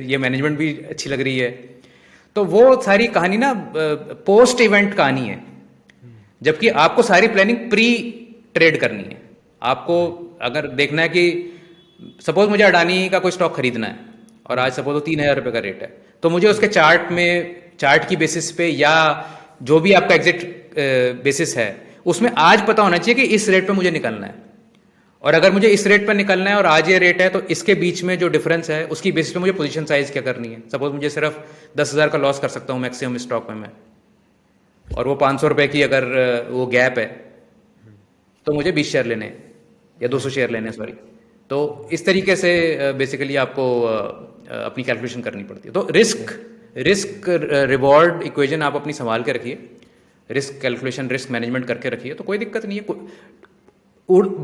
S1: ये मैनेजमेंट भी अच्छी लग रही है। तो वो सारी कहानी ना पोस्ट इवेंट कहानी है, जबकि आपको सारी प्लानिंग प्री ट्रेड करनी है। आपको अगर देखना है कि सपोज मुझे अडानी का कोई स्टॉक खरीदना है और आज सपोज 3,000 रुपये का रेट है, तो मुझे उसके चार्ट की बेसिस पे या जो भी आपका एग्जिट बेसिस है उसमें आज पता होना चाहिए कि इस रेट पे मुझे निकलना है, और अगर मुझे इस रेट पर निकलना है और आज ये रेट है, तो इसके बीच में जो डिफरेंस है उसकी बेसिस पे मुझे पोजीशन साइज क्या करनी है। सपोज मुझे सिर्फ 10,000 का लॉस कर सकता हूँ मैक्सिमम स्टॉक में मैं, और वो 500 रुपये की अगर वो गैप है, तो मुझे 20 शेयर लेने हैं या 200 शेयर लेने हैं, सॉरी। तो इस तरीके से बेसिकली आपको अपनी कैलकुलेशन करनी पड़ती है। तो रिस्क रिवॉर्ड इक्वेशन आप अपनी संभाल के रखिए, रिस्क कैलकुलेशन, रिस्क मैनेजमेंट करके रखिए, तो कोई दिक्कत नहीं है।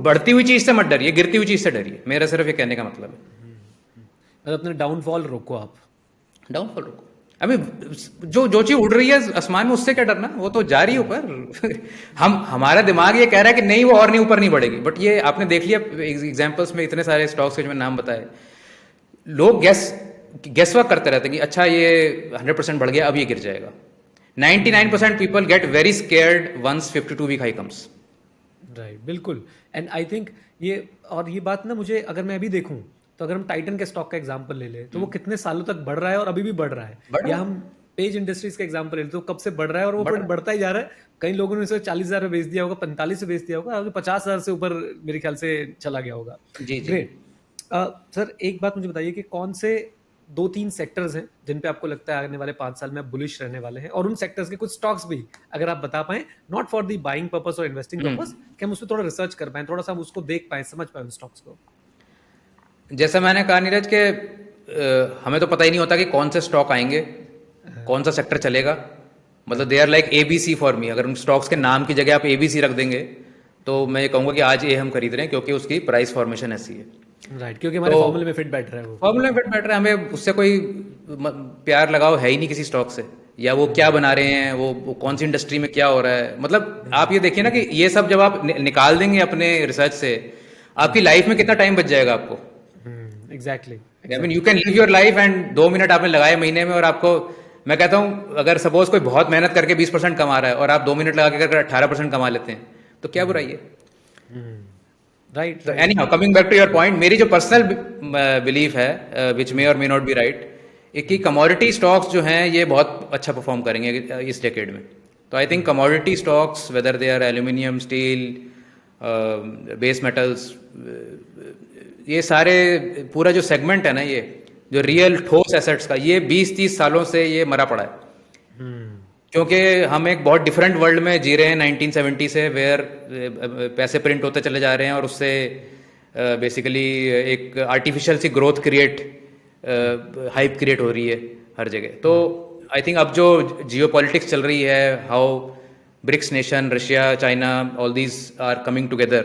S1: बढ़ती हुई चीज से मत डरिए, गिरती हुई चीज से डरिए, मेरा सिर्फ ये कहने का मतलब है।
S2: मतलब अपने डाउनफॉल रोको, आप
S1: डाउनफॉल रोको। अभी जो चीज उड़ रही है आसमान में उससे क्या डरना, वो तो जा रही है ऊपर। हमारा दिमाग ये कह रहा है कि नहीं वो और नहीं ऊपर नहीं बढ़ेगी, बट ये आपने देख लिया एग्जांपल्स में, इतने सारे स्टॉक्स के जो मैंने नाम बताए, लोग गेस वर्क करते रहते हैं कि अच्छा ये 100% बढ़ गया, अब ये गिर जाएगा। 99% people get very scared once 52 week high comes.
S2: Right, बिल्कुल। एंड आई थिंक ये बात ना, मुझे अगर मैं अभी देखूं तो अगर हम टाइटन के स्टॉक का एग्जांपल ले ले, तो वो कितने सालों तक बढ़ रहा है और अभी भी बढ़ रहा है। या हम पेज इंडस्ट्रीज का एग्जांपल ले ले, तो कब से बढ़ रहा है और वो बढ़ता ही जा रहा है। कई लोगों ने इसे 40,000 में बेच दिया होगा, 45 से बेच दिया होगा, अभी 50,000 से ऊपर मेरे ख्याल से चला गया होगा।
S1: जी
S2: ग्रेट। सर एक बात मुझे बताइए कि कौन से 2-3 सेक्टर्स हैं जिन पे आपको लगता है आने वाले 5 साल में आप बुलिश रहने वाले हैं, और उन सेक्टर्स के कुछ स्टॉक्स भी अगर आप बता पाएं, not for the buying purpose और इन्वेस्टिंग पर्पस, कि हम उसमें थोड़ा रिसर्च कर पाएं, थोड़ा सा हम उसको देख पाएं, समझ पाएं उन स्टॉक्स को।
S1: जैसा मैंने कहा नीरज के हमें तो पता ही नहीं होता कि कौन से स्टॉक आएंगे, कौन सा सेक्टर चलेगा। मतलब they are like ABC for me. अगर उन स्टॉक्स के नाम की जगह आप ABC रख देंगे तो मैं ये कहूँगा कि आज ये हम खरीद रहे हैं क्योंकि उसकी प्राइस फॉर्मेशन ऐसी है।
S2: राइट, क्योंकि हमारे फॉर्मूले में फिट बैठ रहा है, वो
S1: फॉर्मूले में फिट बैठ रहा है, हमें उससे कोई प्यार लगाव है ही नहीं किसी स्टॉक से, या वो क्या बना रहे हैं, वो कौन सी इंडस्ट्री में क्या हो रहा है। मतलब आप ये देखिए ना कि ये सब जब आप निकाल देंगे अपने रिसर्च से, आपकी लाइफ में कितना टाइम बच जाएगा आपको।
S2: Exactly.
S1: I mean you can live your life and 2 minute आपने लगाए महीने में, और आपको मैं कहता हूँ अगर सपोज कोई बहुत मेहनत करके 20% कमा रहा है और आप 2 मिनट लगा के अगर 18% कमा लेते हैं, तो क्या बुराई है।
S2: Right.
S1: Anyhow, coming back to your point, मेरी जो पर्सनल बिलीफ है विच मे और मे नॉट बी राइट, एक कि कमोडिटी स्टॉक्स जो हैं ये बहुत अच्छा परफॉर्म करेंगे इस डेकेड में। तो I think commodity stocks whether they are aluminium, steel, base metals, ये सारे पूरा जो सेगमेंट है ना, ये जो रियल ठोस एसेट्स का, ये 20-30 सालों से ये मरा पड़ा है। क्योंकि हम एक बहुत डिफरेंट वर्ल्ड में जी रहे हैं 1970 से, वेयर पैसे प्रिंट होते चले जा रहे हैं और उससे बेसिकली एक आर्टिफिशियल सी ग्रोथ क्रिएट, हाइप क्रिएट हो रही है हर जगह। तो आई थिंक अब जो जियो पॉलिटिक्स चल रही है, how BRICS nation, Russia, China, all these are coming together,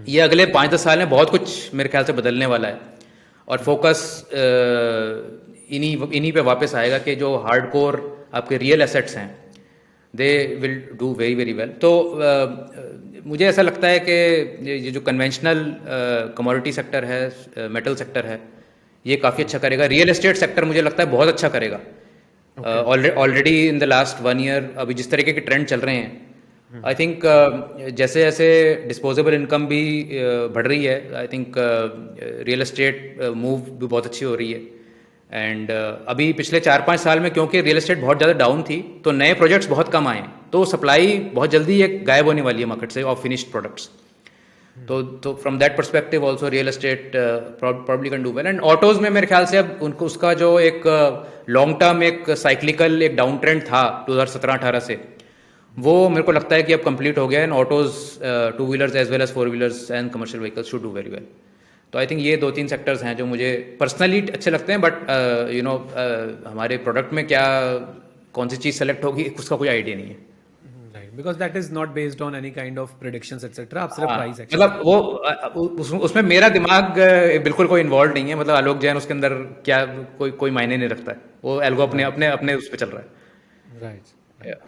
S1: ये अगले 5-10 साल में बहुत कुछ मेरे ख्याल से बदलने वाला है। और फोकस इन्हीं पे वापस आएगा कि जो हार्डकोर आपके रियल एसेट्स हैं, they will do very very well. तो मुझे ऐसा लगता है कि ये जो कन्वेंशनल कमोडिटी सेक्टर है, मेटल सेक्टर है, ये काफ़ी अच्छा करेगा। रियल एस्टेट सेक्टर मुझे लगता है बहुत अच्छा करेगा। Already in the last 1 year अभी जिस तरीके के ट्रेंड चल रहे हैं, आई थिंक जैसे जैसे डिस्पोजेबल इनकम भी बढ़ रही है, I think real estate move भी बहुत अच्छी हो रही है। एंड अभी पिछले 4-5 साल में क्योंकि रियल एस्टेट बहुत ज़्यादा डाउन थी, तो नए प्रोजेक्ट्स बहुत कम आए, तो सप्लाई बहुत जल्दी एक गायब होने वाली है मार्केट से ऑफ फिनिश्ड प्रोडक्ट्स। तो from that perspective also real estate probably can do well. And autos में मेरे ख्याल से अब उनको उसका जो एक लॉन्ग टर्म एक साइक्लिकल एक डाउन ट्रेंड था 2017-18 से, वो मेरे को लगता है कि अब कंप्लीट हो गया है। And autos, 2 wheelers as well as 4 wheelers and commercial vehicles should do very well. तो आई थिंक ये 2-3 सेक्टर्स हैं जो मुझे पर्सनली अच्छे लगते हैं। बट यू नो हमारे प्रोडक्ट में क्या कौन सी चीज़ सेलेक्ट होगी उसका कोई आइडिया नहीं है।
S2: Right, because that is not based on any kind of predictions etcetera. आप सिर्फ प्राइस
S1: मतलब वो उसमें मेरा दिमाग बिल्कुल कोई इन्वॉल्व नहीं है। मतलब आलोक जैन उसके अंदर क्या कोई मायने नहीं रखता है, वो एल्गो अपने अपने अपने उस पर चल रहा है।
S2: राइट,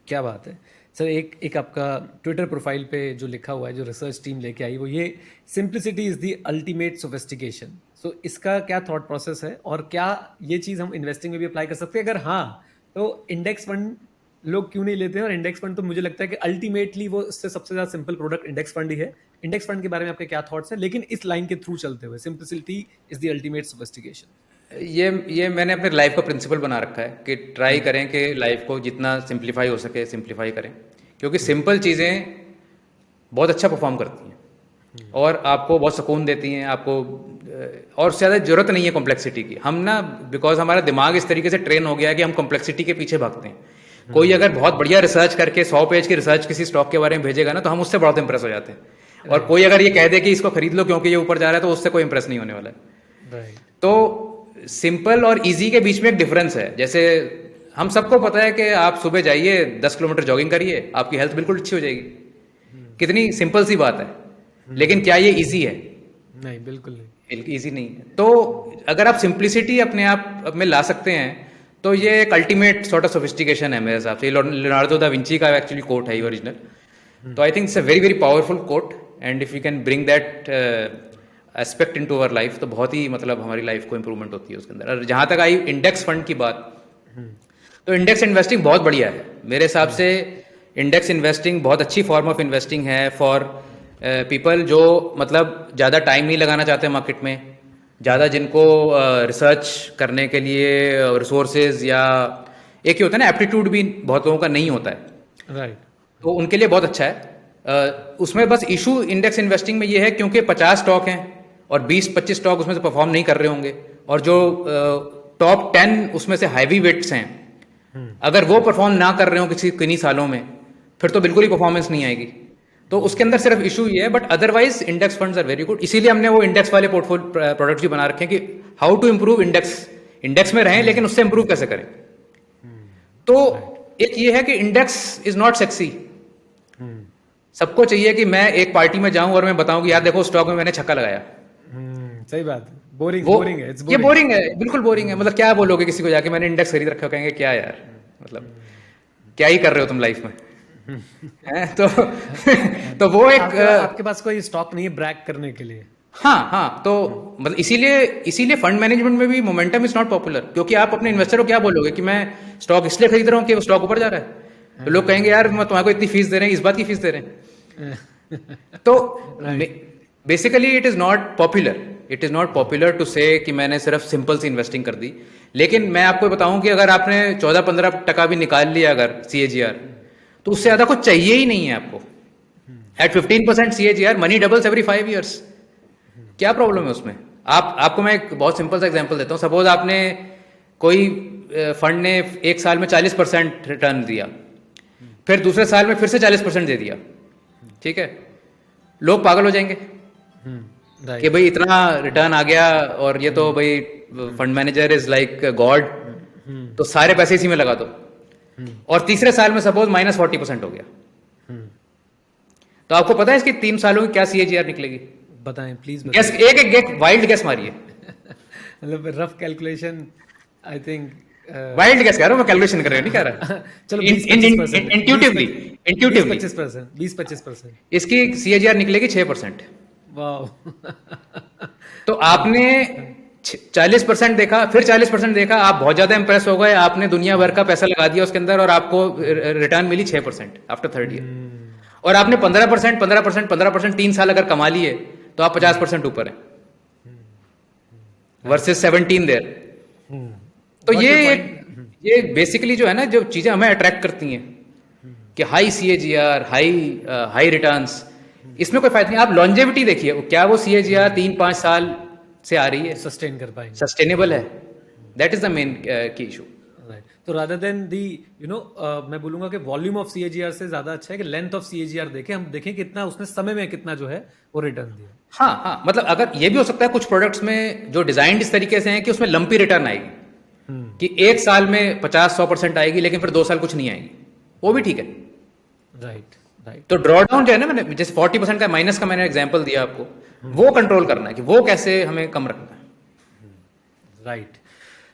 S2: क्या बात है सर। एक आपका ट्विटर प्रोफाइल पे जो लिखा हुआ है, जो रिसर्च टीम लेके आई, वो ये simplicity is the ultimate sophistication. So इसका क्या थॉट प्रोसेस है, और क्या ये चीज़ हम इन्वेस्टिंग में भी अप्लाई कर सकते हैं? अगर हाँ, तो इंडेक्स फंड लोग क्यों नहीं लेते हैं? और इंडेक्स फंड तो मुझे लगता है कि अल्टीमेटली वो इससे सबसे ज़्यादा सिंपल प्रोडक्ट इंडेक्स फंड ही है। इंडेक्स फंड के बारे में आपके क्या थॉट्स हैं, लेकिन इस लाइन के थ्रू चलते हुए, simplicity is the ultimate sophistication?
S1: ये मैंने अपने लाइफ का प्रिंसिपल बना रखा है कि ट्राई करें कि लाइफ को जितना सिंप्लीफाई हो सके सिंप्लीफाई करें, क्योंकि सिंपल चीज़ें बहुत अच्छा परफॉर्म करती हैं और आपको बहुत सुकून देती हैं। आपको और ज़्यादा ज़रूरत नहीं है कॉम्प्लेक्सिटी की। हम ना, बिकॉज हमारा दिमाग इस तरीके से ट्रेन हो गया है कि हम कॉम्प्लेक्सिटी के पीछे भागते हैं। कोई अगर बहुत बढ़िया रिसर्च करके 100 पेज की रिसर्च किसी स्टॉक के बारे में भेजेगा ना, तो हम उससे बहुत इंप्रेस हो जाते हैं। और कोई अगर ये कह दे कि इसको खरीद लो क्योंकि ये ऊपर जा रहा है, तो उससे कोई इंप्रेस नहीं होने वाला है। तो सिंपल और इजी के बीच में एक डिफरेंस है। जैसे हम सबको पता है कि आप सुबह जाइए 10 किलोमीटर जॉगिंग करिए, आपकी हेल्थ बिल्कुल अच्छी हो जाएगी। कितनी सिंपल सी बात है, लेकिन क्या ये इजी है?
S2: नहीं, बिल्कुल नहीं,
S1: इजी नहीं है। तो अगर आप सिंप्लिसिटी अपने आप में ला सकते हैं, तो ये एक अल्टीमेट सॉर्ट ऑफ सोफिस्टिकेशन है मेरे हिसाब से। लियोनार्डो दा विंची का एक्चुअली कोट है ये ओरिजिनल। तो I think it's a very very powerful quote, and if you can bring that aspect into our life, तो बहुत ही मतलब हमारी लाइफ को इंप्रूवमेंट होती है उसके अंदर। और जहाँ तक आई इंडेक्स फंड की बात, तो इंडेक्स इन्वेस्टिंग बहुत बढ़िया है मेरे हिसाब से। इंडेक्स इन्वेस्टिंग बहुत अच्छी फॉर्म ऑफ इन्वेस्टिंग है फॉर पीपल जो मतलब ज़्यादा टाइम नहीं लगाना चाहते मार्केट में, ज़्यादा जिनको रिसर्च करने के लिए रिसोर्सेज या एक ही होता है ना, एप्टीट्यूड भी बहुत लोगों का नहीं होता है।
S2: राइट,
S1: तो उनके लिए बहुत अच्छा है। उसमें बस इशू इंडेक्स इन्वेस्टिंग में ये है क्योंकि 50 स्टॉक हैं और 20-25 स्टॉक उसमें से परफॉर्म नहीं कर रहे होंगे, और जो टॉप 10 उसमें से हैवी वेट्स हैं, अगर वो परफॉर्म ना कर रहे हो किन्हीं सालों में, फिर तो बिल्कुल ही परफॉर्मेंस नहीं आएगी। तो उसके अंदर सिर्फ इशू ये है, but otherwise index funds are very good. इसीलिए हमने वो इंडेक्स वाले पोर्टफोलियो प्रोडक्ट्स भी बना रखे हैं कि हाउ टू इंप्रूव इंडेक्स में रहें, लेकिन उससे इंप्रूव कैसे करें। तो एक ये है कि इंडेक्स इज नॉट सेक्सी। सबको चाहिए कि मैं एक पार्टी में जाऊं और मैं बताऊं कि यार देखो स्टॉक में मैंने छक्का लगाया।
S2: सही बात है। बोरिंग है,
S1: ये बोरिंग है, बिल्कुल बोरिंग है। मतलब क्या बोलोगे किसी को जाके मैंने इंडेक्स खरीद रखा, कहेंगे क्या यार, मतलब क्या ही कर रहे हो तुम लाइफ में। तो वो एक
S2: आपके पास कोई स्टॉक नहीं है ब्रैग करने के लिए।
S1: हाँ, तो मतलब इसीलिए फंड मैनेजमेंट में भी मोमेंटम इज नॉट पॉपुलर, क्योंकि आप अपने इन्वेस्टर को क्या बोलोगे कि मैं स्टॉक इसलिए खरीद रहा हूँ कि वो स्टॉक ऊपर जा रहा है। तो लोग कहेंगे यार मैं तुम्हारे को इतनी फीस दे रहे हैं, इस बात की फीस दे रहे हैं। तो basically it is not popular to say कि मैंने सिर्फ सिंपल सी इन्वेस्टिंग कर दी। लेकिन मैं आपको बताऊं कि अगर आपने 14-15% भी निकाल लिया अगर CAGR, तो उससे ज़्यादा कुछ चाहिए ही नहीं है आपको। At 15% CAGR money doubles every 5 years। क्या प्रॉब्लम है उसमें? आपको मैं एक बहुत सिंपल सा एग्जांपल देता हूँ। सपोज आपने कोई फंड ने एक साल में 40% रिटर्न दिया, फिर दूसरे साल में फिर से 40% दे दिया, ठीक है, लोग पागल हो जाएंगे कि
S2: राइट।
S1: भाई इतना रिटर्न आ गया और ये तो भाई fund manager is like God, तो सारे पैसे इसी में लगा दो। और तीसरे साल में सपोज -40% हो गया, तो आपको पता है इसकी 3 सालों की क्या CAGR निकलेगी?
S2: बताएं प्लीज
S1: गैस,
S2: बताएं।
S1: एक एक वाइल्ड गैस मारिए।
S2: मतलब rough calculation, I think.
S1: Wild gas कह रहा हूँ मैं, कैलकुलेशन कर रहा नहीं कह रहा।
S2: चलो 20-25%,
S1: इंट्यूटिवली,
S2: बीस
S1: इंट्यूटिवली
S2: पच्चीस परसेंट 20-25%।
S1: इसकी CAGR निकलेगी 6%।
S2: वाह।
S1: तो आपने 40% देखा, फिर 40% देखा, आप बहुत ज्यादा इंप्रेस हो गए, आपने दुनिया भर का पैसा लगा दिया उसके अंदर और आपको रिटर्न मिली 6% आफ्टर 3rd ईयर। और आपने 15%, 15%, 15% 3 साल अगर कमा लिए, तो आप 50% ऊपर हैं वर्सेस 17 देयर। तो
S2: गॉट योर पॉइंट।
S1: ये बेसिकली जो है ना, जो चीजें हमें अट्रैक्ट करती हैं कि high CAGR, high high returns, इसमें कोई फायदा नहीं। आप लॉन्जेविटी देखिए, क्या वो CAGR 3-5 साल से आ रही है,
S2: सस्टेन कर पाएंगे।
S1: सस्टेनेबल है? दैट इज द मेन की इशू।
S2: राइट। तो रादर देन दी, मैं बोलूंगा कि वॉल्यूम ऑफ सीएजीआर से ज्यादा अच्छा है कि लेंथ ऑफ सीएजीआर देखें, हम देखें कितना उसने समय में कितना जो है वो रिटर्न दिया।
S1: हाँ हाँ, मतलब अगर ये भी हो सकता है कुछ प्रोडक्ट्स में जो डिजाइन इस तरीके से हैं कि उसमें लंपी रिटर्न आएगी, कि एक साल में 50-100% आएगी लेकिन फिर 2 साल कुछ नहीं आएगी, वो भी ठीक है।
S2: राइट। राइट।
S1: तो ड्रॉ डाउन जो है ना, मैंने जैसे 40% का माइनस का मैंने एग्जांपल दिया आपको, वो कंट्रोल करना है कि वो कैसे हमें कम रखना है।
S2: राइट।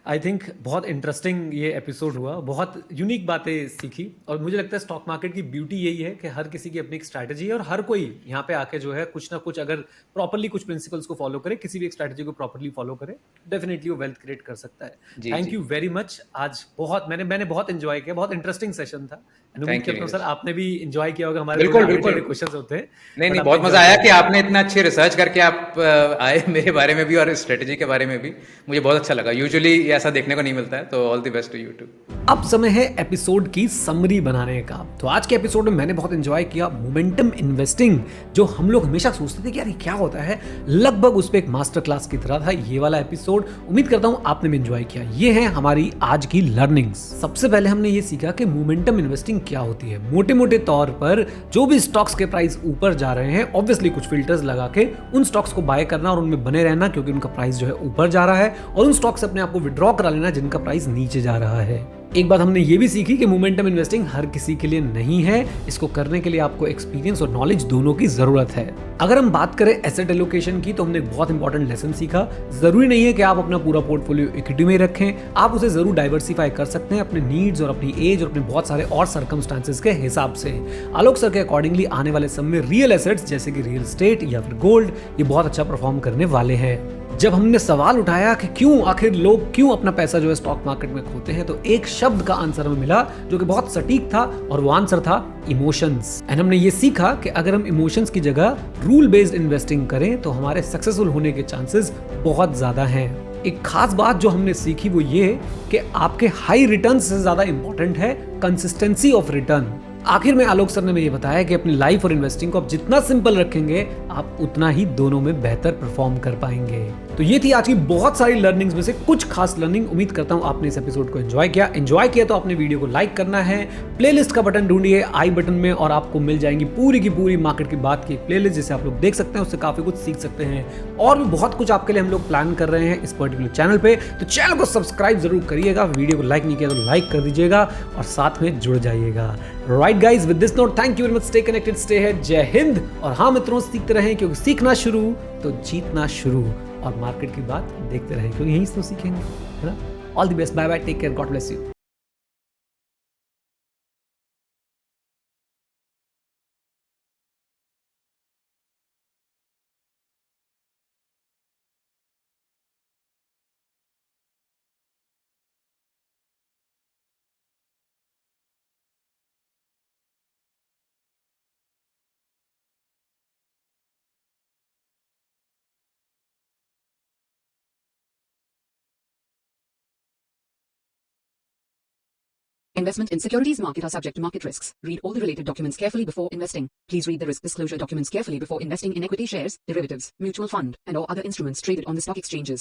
S2: आई थिंक बहुत इंटरेस्टिंग ये एपिसोड हुआ, बहुत यूनिक बातें सीखी। और मुझे लगता है स्टॉक मार्केट की ब्यूटी यही है कि हर किसी की अपनी एक स्ट्रैटेजी है और हर कोई यहाँ पे आके जो है कुछ ना कुछ अगर प्रॉपरली कुछ प्रिंसिपल्स को फॉलो करे, किसी भी एक स्ट्रैटेजी को प्रॉपरली फॉलो करे, डेफिनेटली वो वेल्थ क्रिएट कर सकता है।
S1: जी
S2: थैंक
S1: जी,
S2: यू वेरी मच। आज बहुत मैंने बहुत इंजॉय किया, बहुत इंटरेस्टिंग सेशन था। एंड उम्मीद
S1: थैंक यू
S2: करता हूँ सर
S1: नीरज।
S2: आपने भी इंजॉय किया होगा। हमारे थोड़े
S1: बिल्कुल
S2: आड़े
S1: बिल्कुल।
S2: टेढ़े क्वेश्चन होते हैं,
S1: नहीं
S2: बट
S1: नहीं,
S2: आपने
S1: बहुत
S2: इंजॉय
S1: मजा आया
S2: किया।
S1: कि आपने इतना अच्छे रिसर्च करके आप आए मेरे बारे में भी और स्ट्रेटजी के बारे में भी, मुझे बहुत अच्छा लगा। यूजुअली ऐसा देखने को नहीं मिलता है, तो all the best to you too.
S2: अब समय है एपिसोड की समरी बनाने का। तो आज के एपिसोड में मैंने बहुत एंजॉय किया मोमेंटम इन्वेस्टिंग। जो हम लोग हमेशा सोचते थे कि यार ये क्या होता है, लगभग उस पे एक मास्टर क्लास की तरह था ये वाला एपिसोड। उम्मीद करता हूं आपने भी एंजॉय किया। ये है हमारी आज की लर्निंग्स। सबसे पहले हमने ये सीखा कि मोमेंटम इन्वेस्टिंग क्या होती है। मोटे मोटे तौर पर जो भी स्टॉक्स के प्राइस ऊपर जा रहे हैं, ऑब्वियसली कुछ फिल्टर्स लगा के उन स्टॉक्स को बाय करना और उनमें बने रहना, क्योंकि उनका प्राइस जो है ऊपर जा रहा है, और उन स्टॉक्स से अपने आप को विड्रॉ करा लेना जिनका प्राइस नीचे जा रहा है। एक बात हमने ये भी सीखी कि मोमेंटम इन्वेस्टिंग हर किसी के लिए नहीं है। इसको करने के लिए आपको एक्सपीरियंस और नॉलेज दोनों की जरूरत है। अगर हम बात करें एसेट एलोकेशन की, तो हमने एक बहुत इंपॉर्टेंट लेसन सीखा। जरूरी नहीं है कि आप अपना पूरा पोर्टफोलियो इक्विटी में रखें, आप उसे जरूर डाइवर्सिफाई कर सकते हैं अपने नीड्स और अपनी एज और अपने बहुत सारे और सर्कमस्टांसेस के हिसाब से। आलोक सर के अकॉर्डिंगली आने वाले समय में रियल एसेट्स जैसे कि रियल एस्टेट या फिर गोल्ड, ये बहुत अच्छा परफॉर्म करने वाले हैं। जब हमने सवाल उठाया कि क्यों आखिर लोग क्यों अपना पैसा जो है स्टॉक मार्केट में खोते हैं, तो एक शब्द का आंसर हमें मिला जो कि बहुत सटीक था, और वो आंसर था इमोशंस। एंड हमने ये सीखा कि अगर हम इमोशंस की जगह रूल बेस्ड इन्वेस्टिंग करें तो हमारे सक्सेसफुल होने के चांसेस बहुत ज्यादा हैं। एक खास बात जो हमने सीखी वो ये कि आपके हाई रिटर्न से ज्यादा इंपॉर्टेंट है कंसिस्टेंसी ऑफ रिटर्न। आखिर में आलोक सर ने ये बताया कि अपनी लाइफ और इन्वेस्टिंग को आप जितना सिंपल रखेंगे, आप उतना ही दोनों में बेहतर परफॉर्म कर पाएंगे। तो ये थी आज की बहुत सारी लर्निंग्स में से कुछ खास लर्निंग। उम्मीद करता हूं आपने इस एपिसोड को एंजॉय किया तो आपने वीडियो को लाइक करना है, प्लेलिस्ट का बटन ढूंढिए आई बटन में, और आपको मिल जाएंगी पूरी की पूरी मार्केट की बात की एक प्लेलिस्ट, जिसे आप लोग देख सकते हैं, उससे काफी कुछ सीख सकते हैं। और भी बहुत कुछ आपके लिए हम लोग प्लान कर रहे हैं इस पर्टिकुलर चैनल पे, तो चैनल को सब्सक्राइब जरूर करिएगा, वीडियो को लाइक नहीं किया तो लाइक कर दीजिएगा और साथ में जुड़ जाइएगा। Right guys, with this note thank you very much, stay connected, stay है, जय हिंद। और हाँ मित्रों, सीखते रहें, क्योंकि सीखना शुरू तो जीतना शुरू, और मार्केट की बात देखते रहें, क्योंकि यहीं से तो सीखेंगे, है ना। All the best, bye bye, take care, God bless you.
S3: Investment in securities market are subject to market risks. Read all the related documents carefully before investing. Please read the risk disclosure documents carefully before investing in equity shares, derivatives, mutual fund, and or other instruments traded on the stock exchanges.